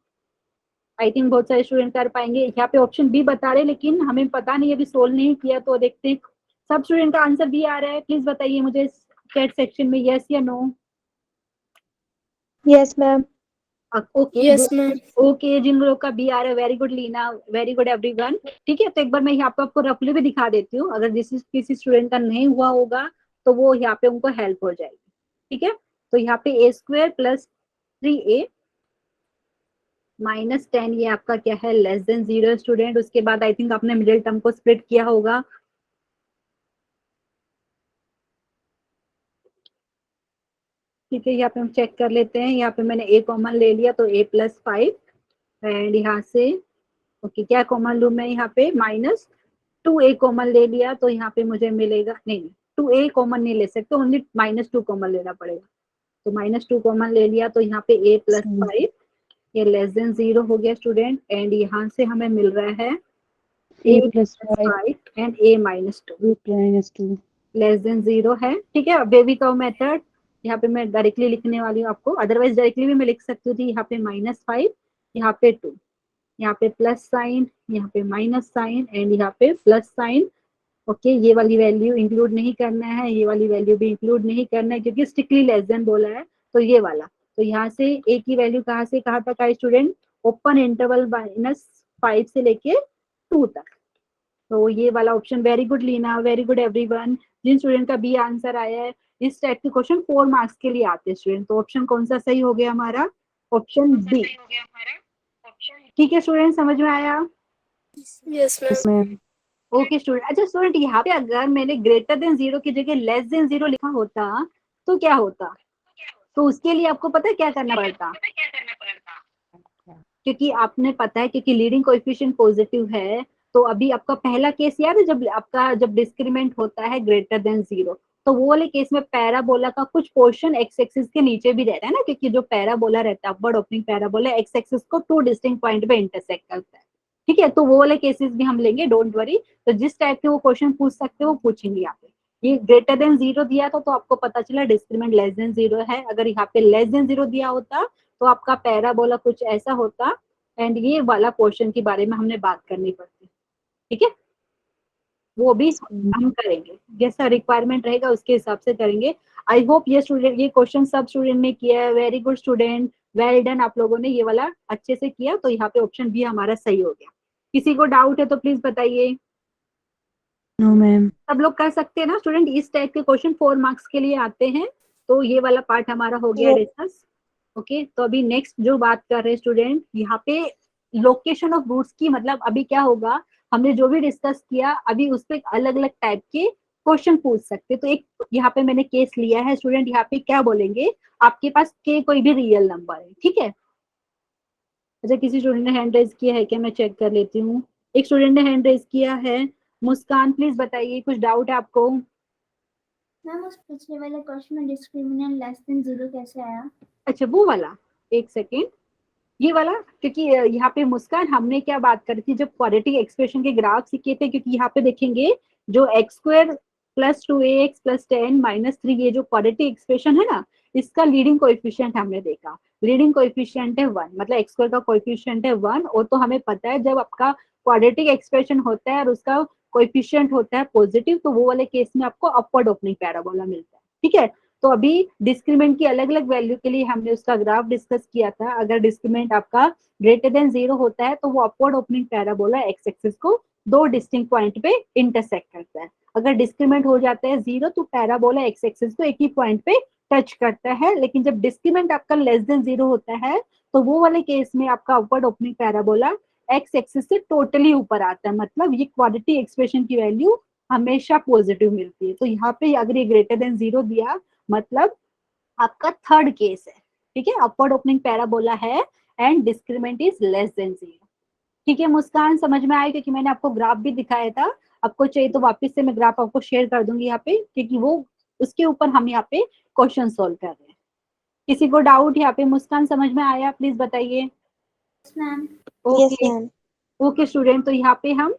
I think बहुत सारे स्टूडेंट कर पाएंगे। यहाँ पे ऑप्शन बी बता रहे, लेकिन हमें पता नहीं, अभी सोल्व नहीं किया, तो देखते हैं सब स्टूडेंट का आंसर बी आ रहा है। प्लीज बताइए मुझे चैट सेक्शन में यस या no? Yes, ma'am. Okay Yes, ma'am. Okay, जिन लोगों का बी आ रहा है, very good Leena, very good everyone. ठीक है, तो एक बार मैं यहाँ पे आपको रफली भी दिखा देती हूँ, अगर किसी स्टूडेंट का नहीं हुआ होगा तो वो यहाँ पे उनको हेल्प हो जाएगी। ठीक है, तो यहाँ पे a square plus 3a minus 10 ये आपका क्या है, लेस देन 0 स्टूडेंट। उसके बाद आई थिंक आपने मिडिल टर्म को स्प्लिट किया होगा। ठीक है, यहाँ पे हम चेक कर लेते हैं। यहाँ पे मैंने a कॉमन ले लिया तो a प्लस 5 एंड यहाँ से ओके क्या कॉमन लूँ मैं, यहाँ पे माइनस 2a कॉमन ले लिया तो यहाँ पे मुझे मिलेगा, नहीं 2a कॉमन नहीं ले सकते, ओनली -2 कॉमन लेना पड़ेगा। तो -2 कॉमन ले लिया तो यहाँ पे a प्लस 5 ये लेस देन 0 हो गया स्टूडेंट। एंड यहाँ से हमें मिल रहा है a a plus plus 5 5 and a minus 2 a minus 2 less than 0 है। ठीक है, बेबी कर्व मेथड यहाँ पे मैं डायरेक्टली लिखने वाली हूँ आपको, अदरवाइज डायरेक्टली भी मैं लिख सकती थी। यहाँ पे -5 यहाँ पे 2, यहाँ पे प्लस साइन, यहाँ पे माइनस साइन एंड यहाँ पे प्लस साइन। ओके, ये वाली वैल्यू इंक्लूड नहीं करना है, ये वाली वैल्यू भी इंक्लूड नहीं करना है क्योंकि स्ट्रिक्टली लेस देन बोला है। तो ये वाला, तो यहाँ से a की वैल्यू कहाँ से कहाँ तक आई स्टूडेंट, ओपन इंटरवल -5 से लेके 2 तक। तो ये वाला option, very good Leena, very good everyone. जिन स्टूडेंट का बी आंसर आया है, इस टाइप के क्वेश्चन 4 मार्क्स के लिए आते हैं स्टूडेंट। तो ऑप्शन कौन सा सही हो गया हमारा, ऑप्शन बी। ठीक है स्टूडेंट, समझ में आया? Yes, ma'am. yes ma'am okay student. अच्छा स्टूडेंट, यहाँ पे अगर मैंने ग्रेटर देन 0 की जगह लेस देन 0 लिखा होता तो क्या होता? तो उसके लिए आपको पता है क्या करना पड़ता, क्योंकि आपने पता है क्योंकि लीडिंग कोएफिशिएंट पॉजिटिव है। तो अभी आपका पहला केस याद है, जब डिस्क्रीमेंट होता है ग्रेटर देन 0, तो वो वाले केस में पैराबोला का कुछ पोर्शन एक्स एक्सिस के नीचे भी रहता है ना, क्योंकि जो पैराबोला रहता है upward opening parabola x axis को 2 डिस्टिंक्ट पॉइंट पे इंटरसेक्ट करता है। ठीक है, तो वो वाले केसेस भी हम लेंगे, डोंट वरी। तो जिस टाइप के वो क्वेश्चन पूछ सकते हो वो पूछेंगे यहाँ पे। ये ग्रेटर देन 0 दिया था तो आपको पता चला डिस्क्रीमेंट लेस देन 0 है। अगर यहाँ पे लेस देन 0 दिया होता तो आपका पैराबोला कुछ ऐसा होता एंड ये वाला पोर्शन के बारे में हमने बात करनी पड़ती। ठीक है, वो भी हम करेंगे, जैसा रिक्वायरमेंट रहेगा उसके हिसाब से करेंगे। आई होप ये क्वेश्चन सब स्टूडेंट ने किया है। Very good student, well done, आप लोगों ने ये वाला अच्छे से किया। तो यहाँ पे ऑप्शन बी हमारा सही हो गया। किसी को डाउट है तो प्लीज बताइए। no ma'am सब लोग कर सकते हैं ना स्टूडेंट, इस टाइप के क्वेश्चन 4 मार्क्स के लिए आते हैं। तो ये वाला पार्ट हमारा हो गया Yes. डिस्कस। ओके, तो अभी नेक्स्ट जो बात कर रहे हैं स्टूडेंट, यहाँ पे लोकेशन ऑफ रूट्स की, मतलब अभी क्या होगा, हमने जो भी डिस्कस किया अभी उस पर अलग अलग टाइप के क्वेश्चन पूछ सकते। तो एक यहाँ पे मैंने केस लिया है स्टूडेंट, यहाँ पे क्या बोलेंगे, आपके पास के कोई भी रियल नंबर है। ठीक है, अच्छा किसी स्टूडेंट ने हैंड रेज किया है क्या, मैं चेक कर लेती हूँ। एक स्टूडेंट ने हैंड रेज किया है, मुस्कान, प्लीज बताइए, कुछ डाउट है आपको? मैम उस पिछले वाले क्वेश्चन में डिस्क्रिमिनेंट लेस देन 0 कैसे आया? अच्छा वो वाला, एक सेकेंड, ये वाला, क्योंकि यहाँ पे मुस्कान हमने क्या बात करी थी, जब क्वाड्रेटिक एक्सप्रेशन के ग्राफ सीखे थे, क्योंकि यहाँ पे देखेंगे जो x square plus 2ax plus 10 minus 3 ये जो क्वाड्रेटिक एक्सप्रेशन है ना, इसका लीडिंग कोएफिशिएंट हमने देखा। लीडिंग कोएफिशिएंट है 1, मतलब एक्स स्क्वायर का कोएफिशिएंट है 1। और तो हमें पता है जब आपका क्वाड्रेटिक एक्सप्रेशन होता है और उसका कोएफिशिएंट होता है पॉजिटिव, तो वो वाले केस में आपको अपवर्ड ओपनिंग पैराबोला मिलता है। ठीक है, तो अभी डिस्क्रीमेंट की अलग अलग वैल्यू के लिए हमने उसका ग्राफ डिस्कस किया था। अगर डिस्क्रीमेंट आपका ग्रेटर देन 0 होता है तो वो upward opening parabola x axis को 2 डिस्टिंक्ट पॉइंट पे इंटरसेक्ट करता है। अगर डिस्क्रीमेंट हो जाता है 0 तो पैराबोला एक्स एक्सिस को एक ही पॉइंट पे टच करता है। लेकिन जब डिस्क्रीमेंट आपका लेस देन 0 होता है तो वो वाले केस में आपका upward opening parabola x axis से टोटली ऊपर आता है, मतलब ये क्वाड्रेटिक एक्सप्रेशन की वैल्यू हमेशा पॉजिटिव मिलती है। तो यहाँ पे अगर ये ग्रेटर देन 0 दिया मतलब आपका थर्ड केस है। ठीक है, अपवर्ड ओपनिंग पैराबोला है and discriminant is less than 0। ठीक है मुस्कान, समझ में आया? क्योंकि मैंने आपको ग्राफ भी दिखाया था, आपको चाहिए तो वापस से मैं ग्राफ आपको शेयर कर दूंगी यहाँ पे, क्योंकि वो उसके ऊपर हम यहाँ पे क्वेश्चन सोल्व कर रहे हैं। किसी को डाउट यहाँ पे? मुस्कान समझ में आया, प्लीज बताइए। Yes, ma'am. Yes, okay ma'am. Okay student, तो यहाँ पे हम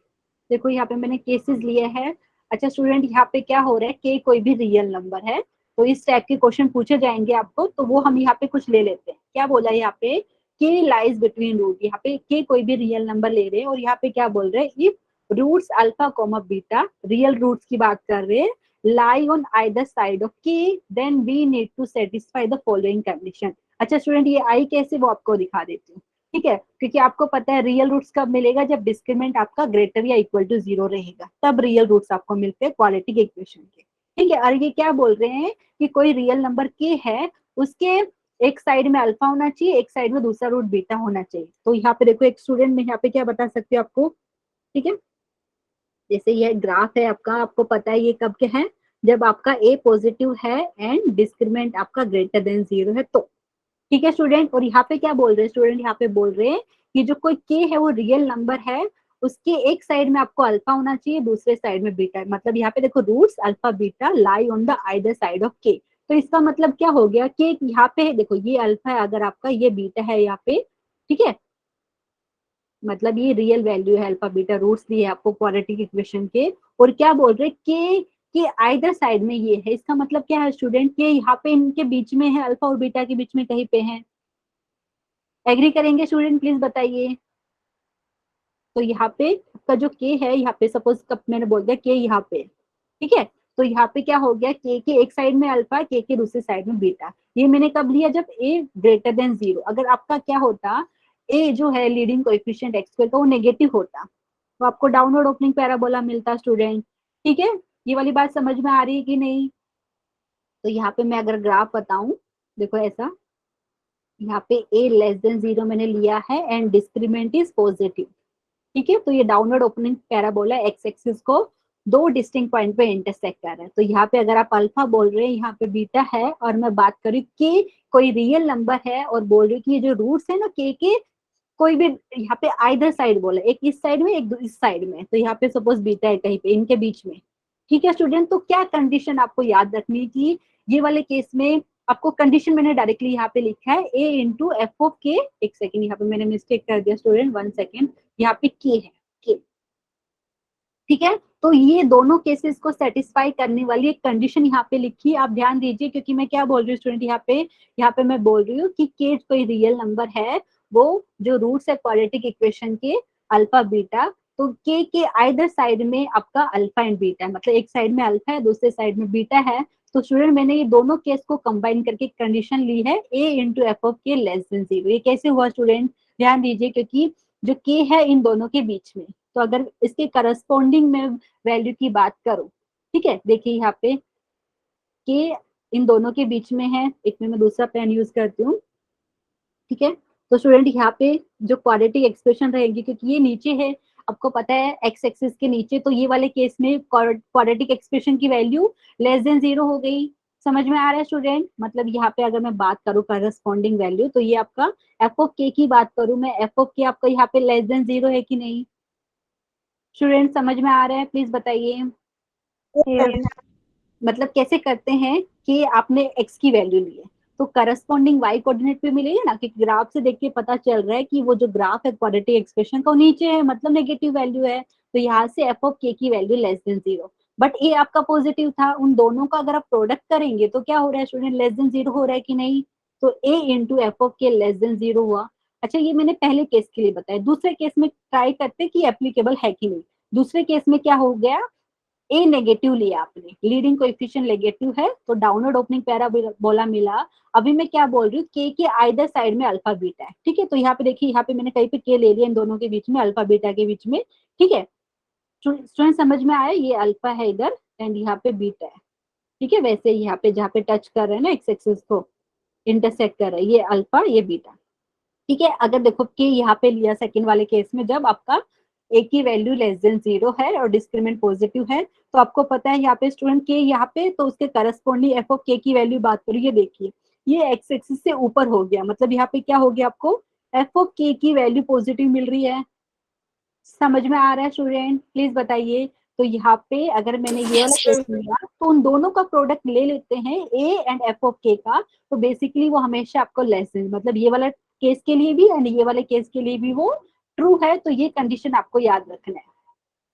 देखो, यहाँ पे मैंने केसेस लिए हैं। अच्छा स्टूडेंट, यहाँ पे क्या हो रहा है, के कोई भी रियल नंबर है तो इस टाइप के क्वेश्चन पूछे जाएंगे आपको, तो वो हम यहाँ पे कुछ ले लेते हैं। क्या बोला है यहाँ पे, के लाइज बिटवीन रूट, यहाँ पे के कोई भी रियल नंबर ले रहे हैं और यहाँ पे क्या बोल रहे हैं, if roots alpha comma beta, real roots की बात कर रहे हैं, lie on either side of k, then we need to satisfy the following condition. अच्छा स्टूडेंट, ये आई कैसे वो आपको दिखा देती हूँ, ठीक है, क्योंकि आपको पता है रियल रूट्स कब मिलेगा, जब डिस्क्रिमिनेंट आपका ग्रेटर या इक्वल टू 0 रहेगा, तब रियल रूट्स आपको मिलते हैं क्वाड्रेटिक इक्वेशन के, ठीक है। और ये क्या बोल रहे हैं कि कोई रियल नंबर के है, उसके एक साइड में अल्फा होना चाहिए, एक साइड में दूसरा रूट बीटा होना चाहिए। तो यहाँ पे देखो एक स्टूडेंट में यहाँ पे क्या बता सकती हूँ आपको, ठीक है, जैसे ये ग्राफ है आपका, आपको पता है ये कब के है, जब आपका ए पॉजिटिव है एंड डिस्क्रिमिनेंट आपका ग्रेटर देन 0 है, तो ठीक है स्टूडेंट। और यहाँ पे क्या बोल रहे हैं स्टूडेंट, यहाँ पे बोल रहे हैं कि जो कोई के है वो रियल नंबर है, उसके एक साइड में आपको अल्फा होना चाहिए, दूसरे साइड में बीटा। मतलब यहाँ पे देखो roots alpha beta lie on the either side of k, तो इसका मतलब क्या हो गया कि यहाँ पे देखो ये अल्फा है अगर आपका, ये बीटा है यहाँ पे, ठीक है, मतलब ये रियल वैल्यू है, अल्फा बीटा रूट्स दिए आपको क्वाड्रेटिक इक्वेशन के। और क्या बोल रहे के आइदर साइड में ये है, इसका मतलब क्या है स्टूडेंट, के यहाँ पे इनके बीच में है, अल्फा और बीटा के बीच में कहीं पे है। एग्री करेंगे स्टूडेंट, प्लीज बताइए। तो यहाँ पे आपका जो के है, यहाँ पे सपोज कब मैंने बोल दिया के यहाँ पे, ठीक है, तो यहाँ पे क्या हो गया, के एक साइड में अल्फा, के दूसरे साइड में बीटा। ये मैंने कब लिया, जब ए ग्रेटर देन 0। अगर आपका क्या होता, ए जो है लीडिंग कोएफिशिएंट एक्स स्क्वायर का वो नेगेटिव होता, तो आपको डाउनवर्ड ओपनिंग पैराबोला मिलता स्टूडेंट, ठीक है। ये वाली बात समझ में आ रही है कि नहीं। तो यहाँ पे मैं अगर ग्राफ बताऊं, देखो ऐसा, यहाँ पे ए लेस देन 0 मैंने लिया है एंड डिस्क्रिमिनेंट इज पॉजिटिव, ठीक है। तो ये downward opening parabola x axis को दो डिस्टिंक्ट पॉइंट पे इंटरसेक्ट कर रहा है। तो यहाँ पे अगर आप अल्फा बोल रहे हैं, यहाँ पे बीटा है, और मैं बात करूँ कि कोई रियल नंबर है और बोल रही हूँ कि ये जो रूट्स है ना के कोई भी यहाँ पे आइदर साइड बोला, एक इस साइड में एक इस साइड में, तो यहाँ पे सपोज बीटा है कहीं पे इनके बीच में, ठीक है स्टूडेंट। तो क्या कंडीशन आपको याद रखनी की, ये वाले केस में आपको कंडीशन मैंने डायरेक्टली यहाँ पे लिखा है ए इंटू एफ ऑफ के, एक सेकेंड यहाँ पे मैंने मिस्टेक कर दिया स्टूडेंट, 1 सेकेंड, यहाँ पे के है के, ठीक है। तो ये दोनों केसेस को सेटिस्फाई करने वाली एक कंडीशन यहाँ पे लिखी, आप ध्यान दीजिए, क्योंकि मैं क्या बोल रही हूँ स्टूडेंट, यहाँ पे मैं बोल रही हूँ कि के कोई रियल नंबर है, वो जो रूट्स है क्वाड्रेटिक इक्वेशन के अल्फा बीटा, तो के आइदर साइड में आपका अल्फा एंड बीटा है, मतलब एक साइड में अल्फा है, दूसरे साइड में बीटा है। तो स्टूडेंट मैंने ये दोनों केस को कंबाइन करके कंडीशन ली है ए इंटू एफ ऑफ के लेस देन 0। ये कैसे हुआ स्टूडेंट, ध्यान दीजिए, क्योंकि जो के है इन दोनों के बीच में, तो अगर इसके करस्पॉन्डिंग में वैल्यू की बात करूं, ठीक है, देखिए यहाँ पे के इन दोनों के बीच में है, एक में मैं दूसरा पेन यूज करती हूँ, ठीक है। तो स्टूडेंट यहाँ पे जो क्वाड्रेटिक एक्सप्रेशन रहेगी, क्योंकि ये नीचे है, आपको पता है एक्स एक्सिस के नीचे, तो ये वाले केस में क्वाड्रेटिक एक्सप्रेशन की वैल्यू लेस देन 0 हो गई। समझ में आ रहा है स्टूडेंट, मतलब यहाँ पे अगर मैं बात करूँ करस्पॉन्डिंग वैल्यू, तो ये आपका एफ ऑफ के की बात करूँ मैं, एफ ऑफ के आपका यहाँ पे लेस देन 0 है कि नहीं स्टूडेंट, समझ में आ रहा है, प्लीज बताइए। मतलब कैसे करते हैं कि आपने x की वैल्यू ली है, तो करस्पॉन्डिंग y कोऑर्डिनेट पे मिलेगी ना, कि ग्राफ से देख के पता चल रहा है कि वो जो ग्राफ है क्वाड्रेटिक एक्सप्रेशन का नीचे है, मतलब नेगेटिव वैल्यू है, तो यहाँ से एफ ऑफ के की वैल्यू लेस देन 0, बट ए आपका पॉजिटिव था, उन दोनों का अगर आप प्रोडक्ट करेंगे तो क्या हो रहा है स्टूडेंट, लेस देन 0 हो रहा है कि नहीं। तो ए इंटू एफ ऑफ के लेस देन 0 हुआ। अच्छा ये मैंने पहले केस के लिए बताया, दूसरे केस में ट्राई करते कि एप्लीकेबल है कि नहीं। दूसरे केस में क्या हो गया, ए नेगेटिव लिया आपने, लीडिंग कोएफिशिएंट नेगेटिव है, तो डाउनवर्ड ओपनिंग पैराबोला मिला। अभी मैं क्या बोल रही हूँ, के आइदर साइड में अल्फा बीटा है, ठीक है। तो यहाँ पे देखिए, यहाँ पे मैंने कहीं पे के ले लिया इन दोनों के बीच में, अल्फा बीटा के बीच में, ठीक है। स्टूडेंट समझ में आया, ये अल्फा है इधर एंड यहाँ पे बीटा है, ठीक है। वैसे यहाँ पे जहाँ पे टच कर रहे हैं ना एक्स एक्सिस को इंटरसेक्ट कर रहा है, ये अल्फा ये बीटा, ठीक है। अगर देखो कि यहाँ पे लिया सेकंड वाले केस में, जब आपका ए की वैल्यू लेस देन 0 है और डिस्क्रिमिनेंट पॉजिटिव है, तो आपको पता है यहाँ पे स्टूडेंट के यहाँ पे, तो उसके करस्पॉन्डिंग एफ ऑफ के की वैल्यू बात करिए, देखिए ये एक्स एक्सिस से ऊपर हो गया, मतलब यहाँ पे क्या हो गया, आपको एफ ऑफ के की वैल्यू पॉजिटिव मिल रही है। समझ में आ रहा है स्टूडेंट, प्लीज बताइए। तो यहाँ पे अगर मैंने ये वाला Yes, केस ma'am. लिया, तो उन दोनों का प्रोडक्ट ले लेते हैं ए एंड एफ ऑफ के का, तो बेसिकली वो हमेशा आपको लेस देन, मतलब ये वाला केस के लिए भी एंड ये वाले केस के लिए भी वो ट्रू है। तो ये कंडीशन आपको याद रखना है,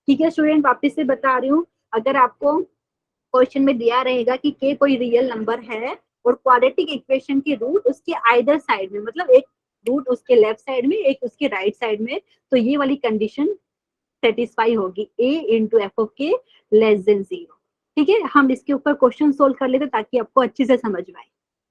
ठीक है स्टूडेंट। वापस से बता रही हूँ, अगर आपको क्वेश्चन में दिया रहेगा कि के कोई रियल नंबर है और क्वाड्रेटिक इक्वेशन की रूट उसके आइदर साइड में, मतलब एक रूट उसके लेफ्ट साइड में एक उसके राइट साइड में, तो ये वाली कंडीशन सेटिस्फाई होगी, ए इंटू एफ ऑफ के लेस देन 0, ठीक है, हम इसके ऊपर क्वेश्चन सोल्व कर लेते ताकि आपको अच्छे से समझ में आए।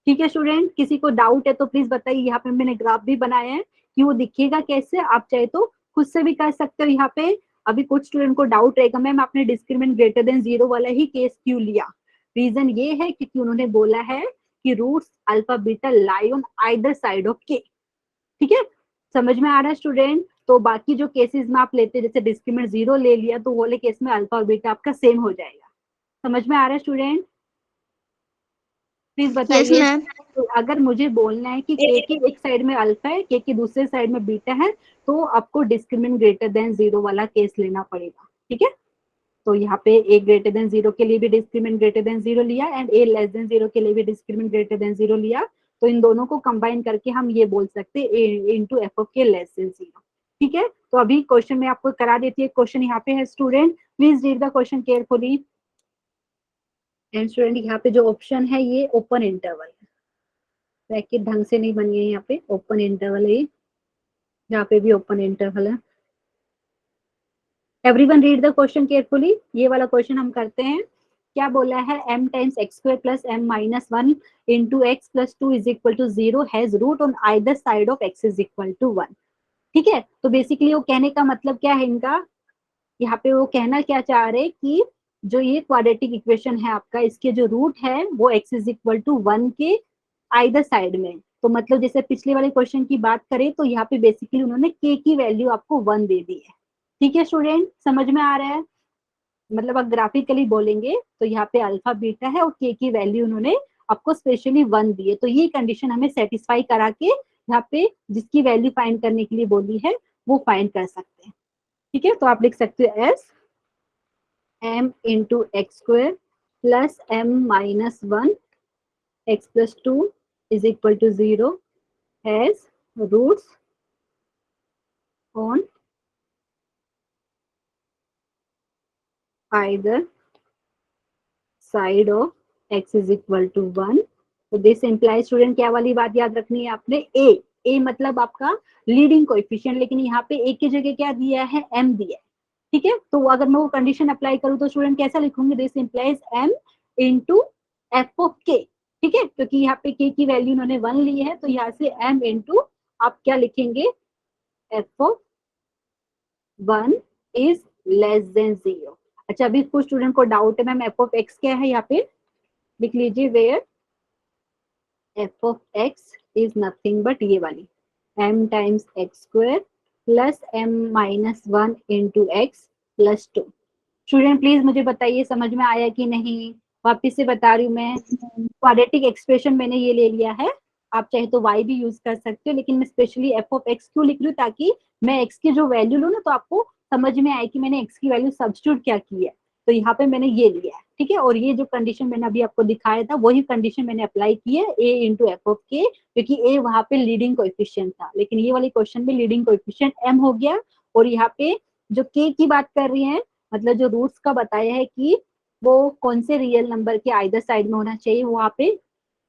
ठीक है स्टूडेंट, किसी को डाउट है तो प्लीज बताइए। यहाँ पे मैंने ग्राफ भी बनाया है कि वो दिखेगा कैसे, आप चाहे तो खुद से भी कर सकते हो। यहाँ पे अभी कुछ स्टूडेंट को डाउट रहेगा मैम आपने डिस्क्रिमिनेंट ग्रेटर देन 0 वाला ही केस क्यों लिया। रीजन ये है क्योंकि उन्होंने बोला है कि roots alpha beta lie on either side of k. ठीक है, समझ में आ रहा है स्टूडेंट। तो बाकी जो केसेस में आप लेते हैं जैसे डिस्क्रिमिनेंट 0 ले लिया तो वो वाले केस में अल्फा और बीटा आपका सेम हो जाएगा। समझ में आ रहा है स्टूडेंट, प्लीज बताइए। ma'am. तो अगर मुझे बोलना है कि के की एक साइड में अल्फा है, के की दूसरे साइड में बीटा है, तो आपको डिस्क्रिमिनेंट ग्रेटर देन 0 वाला केस लेना पड़ेगा। ठीक है, तो यहाँ पे ए ग्रेटर देन 0 के लिए भी डिस्क्रिमिनेंट ग्रेटर देन 0 लिया एंड ए लेस देन 0 के लिए भी डिस्क्रिमिनेंट ग्रेटर देन 0 लिया। तो इन दोनों को कंबाइन करके हम ये बोल सकते हैं ए इंटू एफ ऑफ के लेस देन 0। ठीक है, तो अभी क्वेश्चन में आपको करा देती है। क्वेश्चन यहाँ पे है student, please read the question carefully. And student यहाँ पे जो ऑप्शन है ये ओपन इंटरवल है, ब्रैकेट ढंग से नहीं बनी है, यहाँ पे ओपन इंटरवल है, यहाँ पे भी ओपन इंटरवल है। Everyone read the question carefully. ये वाला क्वेश्चन हम करते हैं। क्या बोला है, m times x square plus m minus 1 into x plus 2 is equal to 0 has root on either side of x is equal to 1। ठीक है, तो बेसिकली वो कहने का मतलब क्या है इनका, यहाँ पे वो कहना क्या चाह रहे कि जो ये क्वाड्रेटिक इक्वेशन है आपका, इसके जो रूट है वो x इज इक्वल टू 1 के आइदर साइड में। तो मतलब जैसे पिछले वाले क्वेश्चन की बात करें तो यहाँ पे बेसिकली उन्होंने k की वैल्यू आपको 1 दे दी है। ठीक है स्टूडेंट, समझ में आ रहा है। मतलब अगर ग्राफिकली बोलेंगे तो यहाँ पे अल्फा बीटा है और के की वैल्यू उन्होंने आपको स्पेशली 1 दी है। तो ये कंडीशन हमें सेटिस्फाई करा के यहाँ पे जिसकी वैल्यू फाइंड करने के लिए बोली है वो फाइंड कर सकते हैं। ठीक है, तो आप लिख सकते हो as m into x square plus m minus 1 x plus 2 is equal to 0 has roots on either side of x is equal to 1। तो दिस इम्प्लाई स्टूडेंट क्या वाली बात याद रखनी है आपने, a मतलब आपका लीडिंग कोएफिशिएंट, लेकिन यहाँ पे a की जगह क्या दिया है, m दिया है। ठीक है, तो अगर मैं वो कंडीशन अप्लाई करूँ तो स्टूडेंट कैसा लिखूंगी, this implies m into f of k। ठीक है, क्योंकि यहाँ पे k की वैल्यू उन्होंने 1 ली है, तो यहाँ से m इंटू आप क्या लिखेंगे, F of 1 is less than 0। अच्छा, अभी कुछ स्टूडेंट को डाउट है मैम एफ ऑफ एक्स क्या है, यहाँ पे लिख लीजिए where f of x is nothing but ये वाली m times x square plus m minus 1 into x plus 2। Student please मुझे बताइए समझ में आया कि नहीं, वापिस से बता रही हूँ मैं, क्वाड्रेटिक एक्सप्रेशन मैंने ये ले लिया है, आप चाहे तो y भी यूज कर सकते हो, लेकिन मैं स्पेशली एफ ऑफ एक्स क्यों लिख रही हूँ, ताकि मैं x की जो वैल्यू लूँ ना तो आपको समझ में आए कि मैंने x की वैल्यू सब्स्टिट्यूट क्या की है। तो यहाँ पे मैंने ये लिया है। ठीक है, और ये जो कंडीशन मैंने अभी आपको दिखाया था वही कंडीशन मैंने अप्लाई की है a इंटू एफ ऑफ के, क्योंकि a वहां पे लीडिंग कोएफिशिएंट था, लेकिन ये वाले क्वेश्चन में लीडिंग कोएफिशिएंट m हो गया। और यहाँ पे जो k की बात कर रही है, मतलब जो रूट्स का बताया है कि वो कौन से रियल नंबर के आइदर साइड में होना चाहिए, वहां पे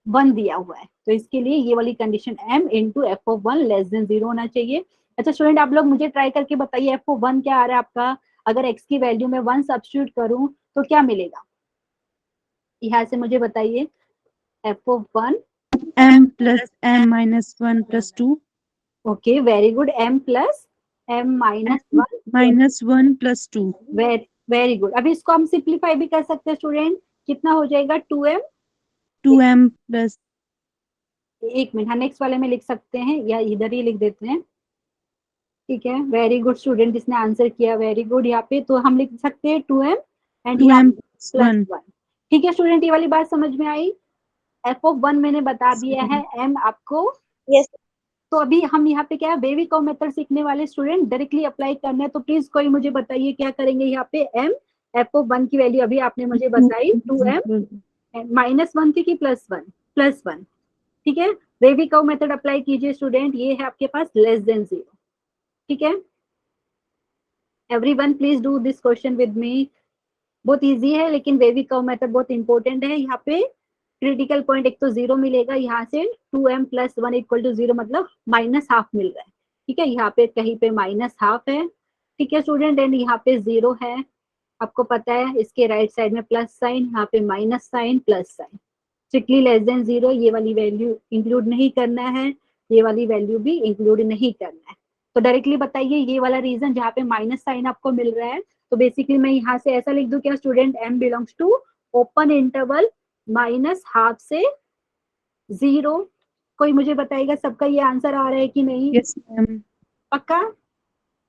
1 दिया हुआ है। तो इसके लिए ये वाली condition m into f of 1 less than 0 होना चाहिए। अच्छा स्टूडेंट, आप लोग मुझे ट्राई करके बताइए एफ ऑफ 1 क्या आ रहा है आपका, अगर x की वैल्यू में 1 सब्स्टिट्यूट करूं तो क्या मिलेगा, यहाँ से मुझे बताइए। F of 1 m plus m minus 1 plus 2 okay very good, m plus m minus 1 minus 1 plus 2 very good. अभी इसको हम सिंप्लीफाई भी कर सकते हैं स्टूडेंट, कितना हो जाएगा 2m 2m प्लस, एक मिनट, हाँ नेक्स्ट वाले में लिख सकते हैं या इधर ही लिख देते हैं। ठीक है, वेरी गुड स्टूडेंट जिसने आंसर किया, वेरी गुड। यहाँ पे तो हम लिख सकते हैं 2m and 2m plus plus 1। ठीक है स्टूडेंट, ये वाली बात समझ में आई। एफ ऑफ 1 मैंने बता दिया है, m आपको। Yes. तो अभी हम यहाँ पे क्या है, बेबी कॉ मेथड सीखने वाले स्टूडेंट डायरेक्टली अप्लाई करना है, तो प्लीज कोई मुझे बताइए क्या करेंगे यहाँ पे। m एफ ऑफ 1 की वैल्यू अभी आपने मुझे बताई 2m माइनस 1 थी कि प्लस 1, प्लस 1। ठीक है, बेबी कॉ मेथड अप्लाई कीजिए स्टूडेंट, ये है आपके पास लेस देन 0। ठीक है, everyone please do this question with me, बहुत इजी है लेकिन बेबी कर्व मेथड बहुत इंपॉर्टेंट है। यहाँ पे क्रिटिकल पॉइंट एक तो 0 मिलेगा, यहाँ से 2m प्लस 1 इक्वल टू 0 मतलब माइनस हाफ मिल रहा है। ठीक है, यहाँ पे कहीं पे माइनस हाफ है। ठीक है स्टूडेंट, एंड यहाँ पे 0 है। आपको पता है इसके राइट साइड में प्लस साइन, यहाँ पे minus sign, plus sign. Strictly less than 0, ये वाली वैल्यू इंक्लूड नहीं करना है, ये वाली वैल्यू भी इंक्लूड नहीं करना है। तो डायरेक्टली बताइए ये वाला रीजन जहाँ पे माइनस साइन आपको मिल रहा है, तो बेसिकली मैं यहाँ से ऐसा लिख दूं क्या student, m belongs to open interval minus half से 0। कोई मुझे बताएगा सबका ये आंसर आ रहा है कि नहीं? Yes, ma'am. पक्का?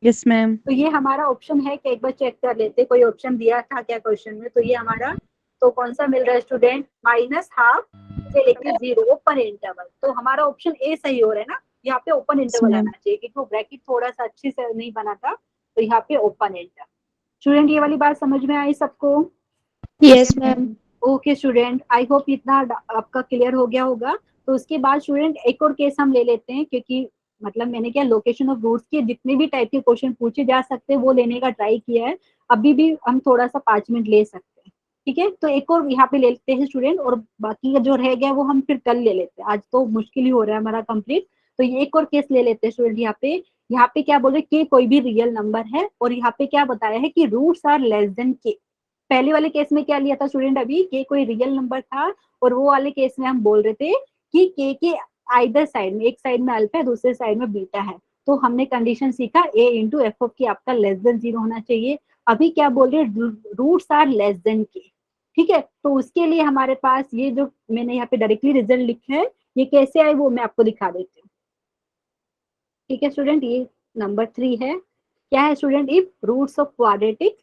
Yes, ma'am. तो ये हमारा ऑप्शन है कि एक बार चेक कर लेते, कोई ऑप्शन दिया था क्या क्वेश्चन में? तो ये हमारा, तो कौन सा मिल रहा है स्टूडेंट, माइनस हाफ से लेके 0 ओपन इंटरवल। तो हमारा ऑप्शन ए सही हो रहा है ना, यहाँ पे ओपन इंटरवल ma'am. आना चाहिए क्योंकि वो ब्रैकेट थोड़ा सा अच्छे से नहीं बना था, तो यहाँ पे ओपन इंटरवल। स्टूडेंट ये वाली बात समझ में आई सबको? Yes, ma'am. Okay student, I hope इतना आपका क्लियर हो गया होगा। तो उसके बाद स्टूडेंट एक और केस हम ले लेते हैं, क्योंकि मतलब मैंने क्या लोकेशन ऑफ रूट्स के जितने भी टाइप के क्वेश्चन पूछे जा सकते हैं वो लेने का ट्राई किया है। अभी भी हम थोड़ा सा 5 मिनट ले सकते हैं, ठीक है? तो एक और यहाँ पे ले लेते हैं स्टूडेंट, और बाकी का जो रह गया वो हम फिर कल ले लेते हैं, आज तो मुश्किल ही हो रहा है हमारा कंप्लीट। तो ये एक और केस ले लेते हैं स्टूडेंट। यहाँ पे क्या बोल रहे कि कोई भी रियल नंबर है, और यहाँ पे क्या बताया है कि रूट्स आर लेस देन के। पहले वाले केस में क्या लिया था स्टूडेंट, अभी के कोई रियल नंबर था, और वो वाले केस में हम बोल रहे थे कि के आइदर साइड में, एक साइड में अल्फा है दूसरे साइड में बीटा है। तो हमने कंडीशन सीखा a इंटू एफ ऑफ के आपका लेस देन 0 होना चाहिए। अभी क्या बोल रहे हैं, रूट्स आर लेस देन के, ठीक है? तो उसके लिए हमारे पास ये जो मैंने यहाँ पे डायरेक्टली रिजल्ट लिखा है, ये कैसे आए वो मैं आपको दिखा देती हूँ, ठीक है स्टूडेंट? ये नंबर 3 है। क्या है student, if roots of quadratic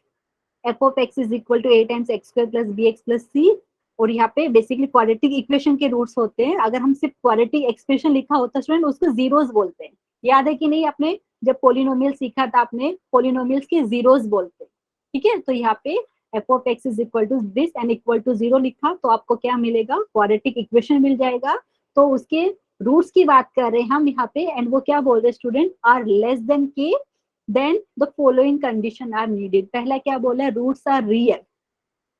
f of x is equal to a times x square plus b x plus c, और यहाँ पे बेसिकली क्वाड्रेटिक इक्वेशन के रूट्स होते हैं। अगर हम सिर्फ क्वाड्रेटिक एक्सप्रेशन लिखा होता स्टूडेंट, उसको जीरोस बोलते हैं। याद है कि नहीं? आपने जब पोलिनोमियल सीखा था, आपने पोलिनोमियल्स के जीरोस बोलते हैं, ठीक है? तो यहाँ पे f of x is equal to this and equal to 0 लिखा, तो आपको क्या मिलेगा, क्वाड्रेटिक इक्वेशन मिल जाएगा। तो उसके रूट्स की बात कर रहे हैं हम यहाँ पे, एंड वो क्या बोल रहे हैं student, are less than k, then the following condition are needed. पहला क्या बोला है, रूट्स आर रियल।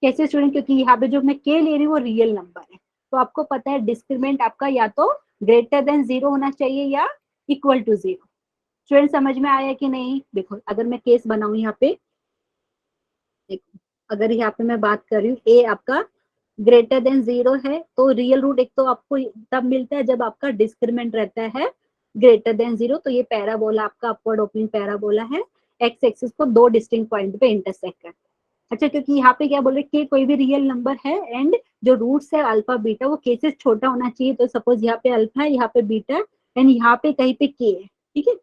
कैसे स्टूडेंट, क्योंकि यहाँ पे जो मैं के ले रही हूँ वो रियल नंबर है, तो आपको पता है डिस्क्रिमिनेंट आपका या तो ग्रेटर देन 0 होना चाहिए या इक्वल टू 0। स्टूडेंट समझ में आया कि नहीं? देखो अगर मैं केस बनाऊं यहाँ पे, देखो अगर यहाँ पे मैं बात कर रही हूँ ए आपका ग्रेटर देन 0 है, तो रियल रूट एक तो आपको तब मिलता है जब आपका डिस्क्रिमिनेंट रहता है ग्रेटर देन 0। तो ये पैराबोला आपका अपवर्ड ओपनिंग पैराबोला है, एक्स एक्सिस को 2 डिस्टिंक्ट पॉइंट पे इंटरसेक्ट करता है। अच्छा, क्योंकि यहाँ पे क्या बोल रहे कि कोई भी रियल नंबर है एंड जो रूट्स है अल्फा बीटा वो के से छोटा होना चाहिए। तो सपोज यहाँ पे अल्फा है, यहाँ पे बीटा, एंड यहाँ पे कहीं पे के है, ठीक है?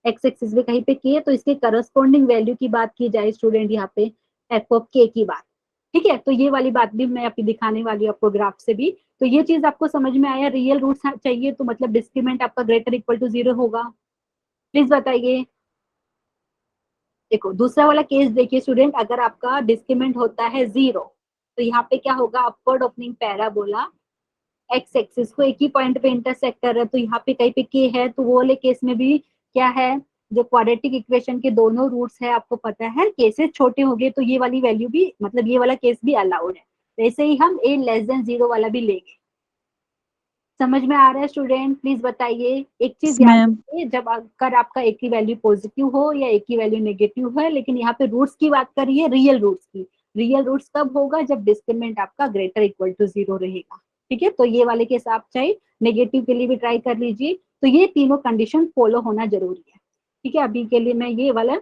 एक्स एक्सिस पे कहीं पे के है, तो इसके करस्पॉन्डिंग वैल्यू की बात की जाए स्टूडेंट यहाँ पे एफ ऑफ के की बात, ठीक है? तो ये वाली बात भी मैं अभी दिखाने वाली हूँ आपको ग्राफ से भी। तो ये चीज आपको समझ में आया, रियल रूट्स चाहिए तो मतलब डिस्क्रिमिनेंट आपका ग्रेटर इक्वल टू 0 होगा। प्लीज बताइए। देखो दूसरा वाला केस देखिए स्टूडेंट, अगर आपका डिस्क्रिमिनेंट होता है 0, तो यहाँ पे क्या होगा, upward opening parabola x axis को एक ही पॉइंट पे इंटरसेक्ट कर रहा है, तो यहाँ पे कहीं पे के है, तो वो वाले केस में भी क्या है, जो क्वाड्रेटिक इक्वेशन के दोनों रूट्स है आपको पता है केसेस छोटे हो गए, तो ये वाली वैल्यू भी मतलब ये वाला केस भी अलाउड है। वैसे ही हम ए लेस देन 0 वाला भी लेंगे। समझ में आ रहा है स्टूडेंट? प्लीज बताइए। एक चीज Yes, याद ma'am. रखिए, जब अगर आपका एक की वैल्यू पॉजिटिव हो या एक की वैल्यू नेगेटिव है, लेकिन यहाँ पे रूट्स की बात करिए, रियल रूट्स की। रियल रूट्स कब होगा, जब डिस्क्रिमिनेंट आपका ग्रेटर इक्वल टू 0 रहेगा, ठीक है? तो ये वाले केस आप चाहे नेगेटिव के लिए भी ट्राई कर लीजिए। तो ये तीनों कंडीशन फॉलो होना जरूरी है, ठीक है? अभी के लिए मैं ये वाला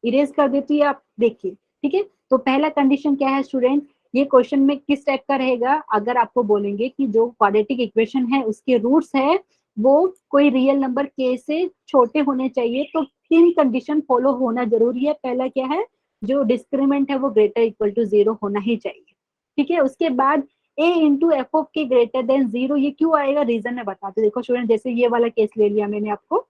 इरेज कर देती है, आप देखिए, ठीक है? तो पहला कंडीशन क्या है स्टूडेंट, ये क्वेश्चन में किस टाइप का रहेगा, अगर आपको बोलेंगे कि जो क्वाड्रेटिक इक्वेशन है उसके रूट्स है वो कोई रियल नंबर के से छोटे होने चाहिए, तो 3 कंडीशन फॉलो होना जरूरी है। पहला क्या है, जो डिस्क्रिमिनेंट है वो ग्रेटर इक्वल टू 0 होना ही चाहिए, ठीक है? उसके बाद a into f of k greater than 0, ये क्यों आएगा, रीजन है बताते। देखो स्टूडेंट, जैसे ये वाला केस ले लिया मैंने आपको,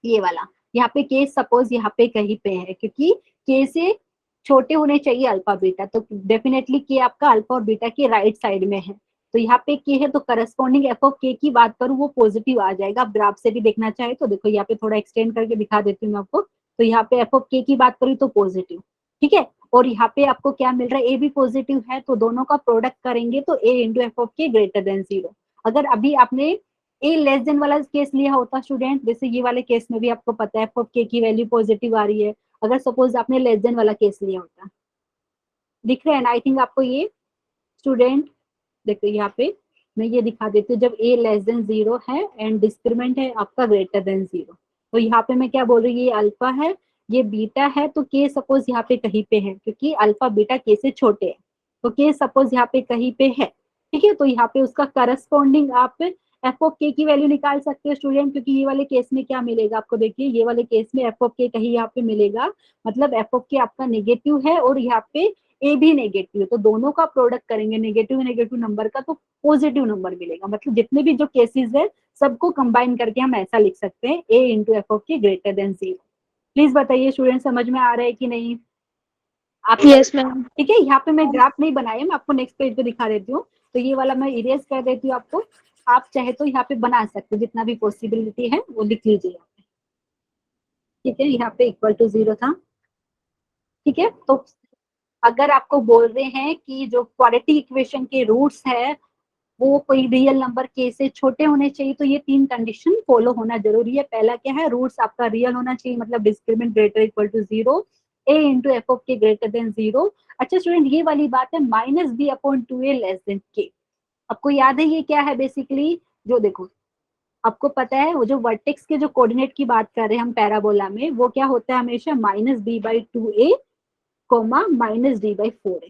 ये वाला यहाँ पे केस सपोज यहाँ पे कहीं पे है, क्योंकि के से छोटे होने चाहिए अल्फा बीटा, तो डेफिनेटली के आपका अल्फा और बीटा के राइट साइड में है, तो यहाँ पे के है, तो करस्पॉन्डिंग एफ ऑफ के की बात करूँ वो पॉजिटिव आ जाएगा। आप ग्राफ से भी देखना चाहे तो देखो, यहाँ पे थोड़ा एक्सटेंड करके दिखा देती हूँ मैं आपको। तो यहाँ पे एफ ऑफ के की बात करूँ तो पॉजिटिव, ठीक है? और यहाँ पे आपको क्या मिल रहा है, ए भी पॉजिटिव है, तो दोनों का प्रोडक्ट करेंगे तो ए into f of k greater than 0। अगर अभी आपने ए लेस देन वाला केस लिया होता स्टूडेंट, जैसे ये वाले केस में भी आपको पता है एफ ऑफ के की वैल्यू पॉजिटिव आ रही है, अगर सपोज आपने लेस देन वाला केस लिया होता, दिख रहे हैं ना? आई थिंक आपको ये स्टूडेंट देखो यहाँ पे मैं ये दिखा देती हूँ, जब a लेस देन 0 है एंड डिस्क्रिमेंट है आपका ग्रेटर देन 0, तो यहाँ पे मैं क्या बोल रही हूँ, ये अल्फा है ये बीटा है, तो k सपोज यहाँ पे कहीं पे है क्योंकि अल्फा बीटा k से छोटे हैं, तो k सपोज यहाँ पे कहीं पे है, ठीक है। तो यहाँ पे उसका करस्पॉन्डिंग आप एफ ऑफ के की वैल्यू निकाल सकते हो स्टूडेंट, क्योंकि ये वाले केस में क्या मिलेगा आपको, देखिए ये वाले केस में एफ ऑफ के कहीं यहाँ पे मिलेगा, मतलब एफ ऑफ के आपका नेगेटिव है और यहाँ पे ए भी नेगेटिव है, तो दोनों का प्रोडक्ट करेंगे नेगेटिव नेगेटिव नंबर का तो पॉजिटिव नंबर मिलेगा। मतलब जितने भी जो केसेस है सबको कंबाइन करके हम ऐसा लिख सकते हैं a into f of k greater than 0। Please बताइए स्टूडेंट समझ में आ रहा है कि नहीं आप? Yes, ma'am. ठीक है, यहाँ पे मैं ग्राफ नहीं बनाया, मैं आपको नेक्स्ट पेज पे दिखा देती हूँ, तो ये वाला मैं इरेज कर देती हूँ आपको, आप चाहे तो यहाँ पे बना सकते हो, जितना भी पॉसिबिलिटी है वो लिख लीजिए यहाँ पे, ठीक है। यहाँ पे इक्वल टू 0 था, ठीक है। तो अगर आपको बोल रहे हैं कि जो क्वाड्रेटिक इक्वेशन के रूट्स है वो कोई रियल नंबर के से छोटे होने चाहिए, तो ये 3 कंडीशन फॉलो होना जरूरी है। पहला क्या है, रूट्स आपका रियल होना चाहिए, मतलब discriminant greater equal to 0, a into f of k greater than 0। अच्छा स्टूडेंट ये वाली बात है minus b upon 2a less than k, आपको याद है ये क्या है बेसिकली, जो देखो आपको पता है वो जो वर्टेक्स के जो कोऑर्डिनेट की बात कर रहे हैं हम पैराबोला में, वो क्या होता है हमेशा minus b by 2a comma minus d by 4a,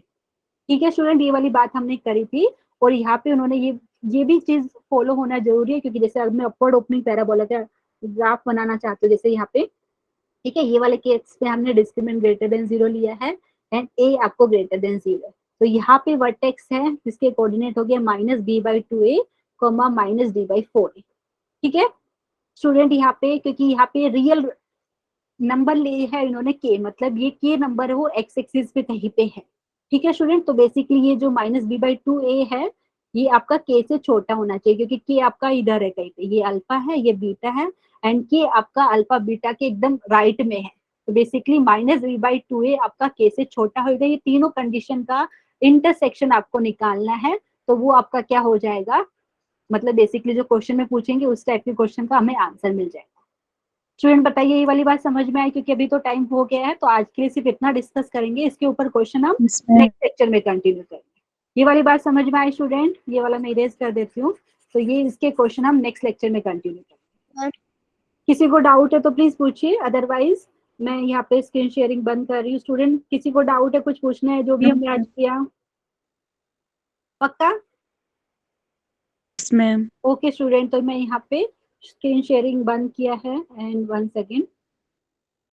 ठीक है स्टूडेंट। ये वाली बात हमने करी थी, और यहाँ पे उन्होंने ये भी चीज फॉलो होना जरूरी है, क्योंकि जैसे अब मैं अपवर्ड ओपनिंग पैराबोला का ग्राफ बनाना चाहती हूँ, जैसे यहाँ पे, ठीक है, ये वाले केस में हमने डिस्क्रिमिनेंट ग्रेटर देन 0 लिया है एंड a आपको ग्रेटर देन 0, तो यहाँ पे वर्टेक्स है जिसके कोऑर्डिनेट हो गया minus b by 2a comma minus d by 4a, ठीक है स्टूडेंट। यहाँ पे क्योंकि यहाँ पे रियल नंबर ले है इन्होंने के, मतलब ये के नंबर है वो एक्स एक्सिस पे कहीं पे है, ठीक है स्टूडेंट। तो बेसिकली ये जो माइनस बी बाई 2a है ये आपका के से छोटा होना चाहिए, क्योंकि के आपका इधर है कहीं पे, ये अल्फा है ये बीटा है एंड के आपका अल्फा बीटा के एकदम राइट में है, तो basically minus b by 2a आपका के से छोटा होगा। ये तीनों कंडीशन का इंटरसेक्शन आपको निकालना है, तो वो आपका क्या हो जाएगा, मतलब बेसिकली जो क्वेश्चन में पूछेंगे उस टाइप के क्वेश्चन का हमें आंसर मिल जाएगा। स्टूडेंट बताइए ये वाली बात समझ में आई, क्योंकि अभी तो टाइम हो गया है, तो आज के लिए सिर्फ इतना डिस्कस करेंगे, इसके ऊपर क्वेश्चन हम Yes, ma'am. नेक्स्ट लेक्चर में कंटिन्यू करेंगे। ये वाली बात समझ में आई स्टूडेंट? ये वाला मैं इरेज कर देती हूँ, तो ये इसके क्वेश्चन हम नेक्स्ट लेक्चर में कंटिन्यू करेंगे। किसी को डाउट है तो प्लीज पूछिए, अदरवाइज मैं यहाँ पे स्क्रीन शेयरिंग बंद कर रही हूँ। स्टूडेंट किसी को डाउट है, कुछ पूछना है जो भी हमने आज किया? पक्का? Yes, ma'am. ओके स्टूडेंट, तो मैं यहाँ पे स्क्रीन शेयरिंग बंद किया है एंड 1 सेकेंड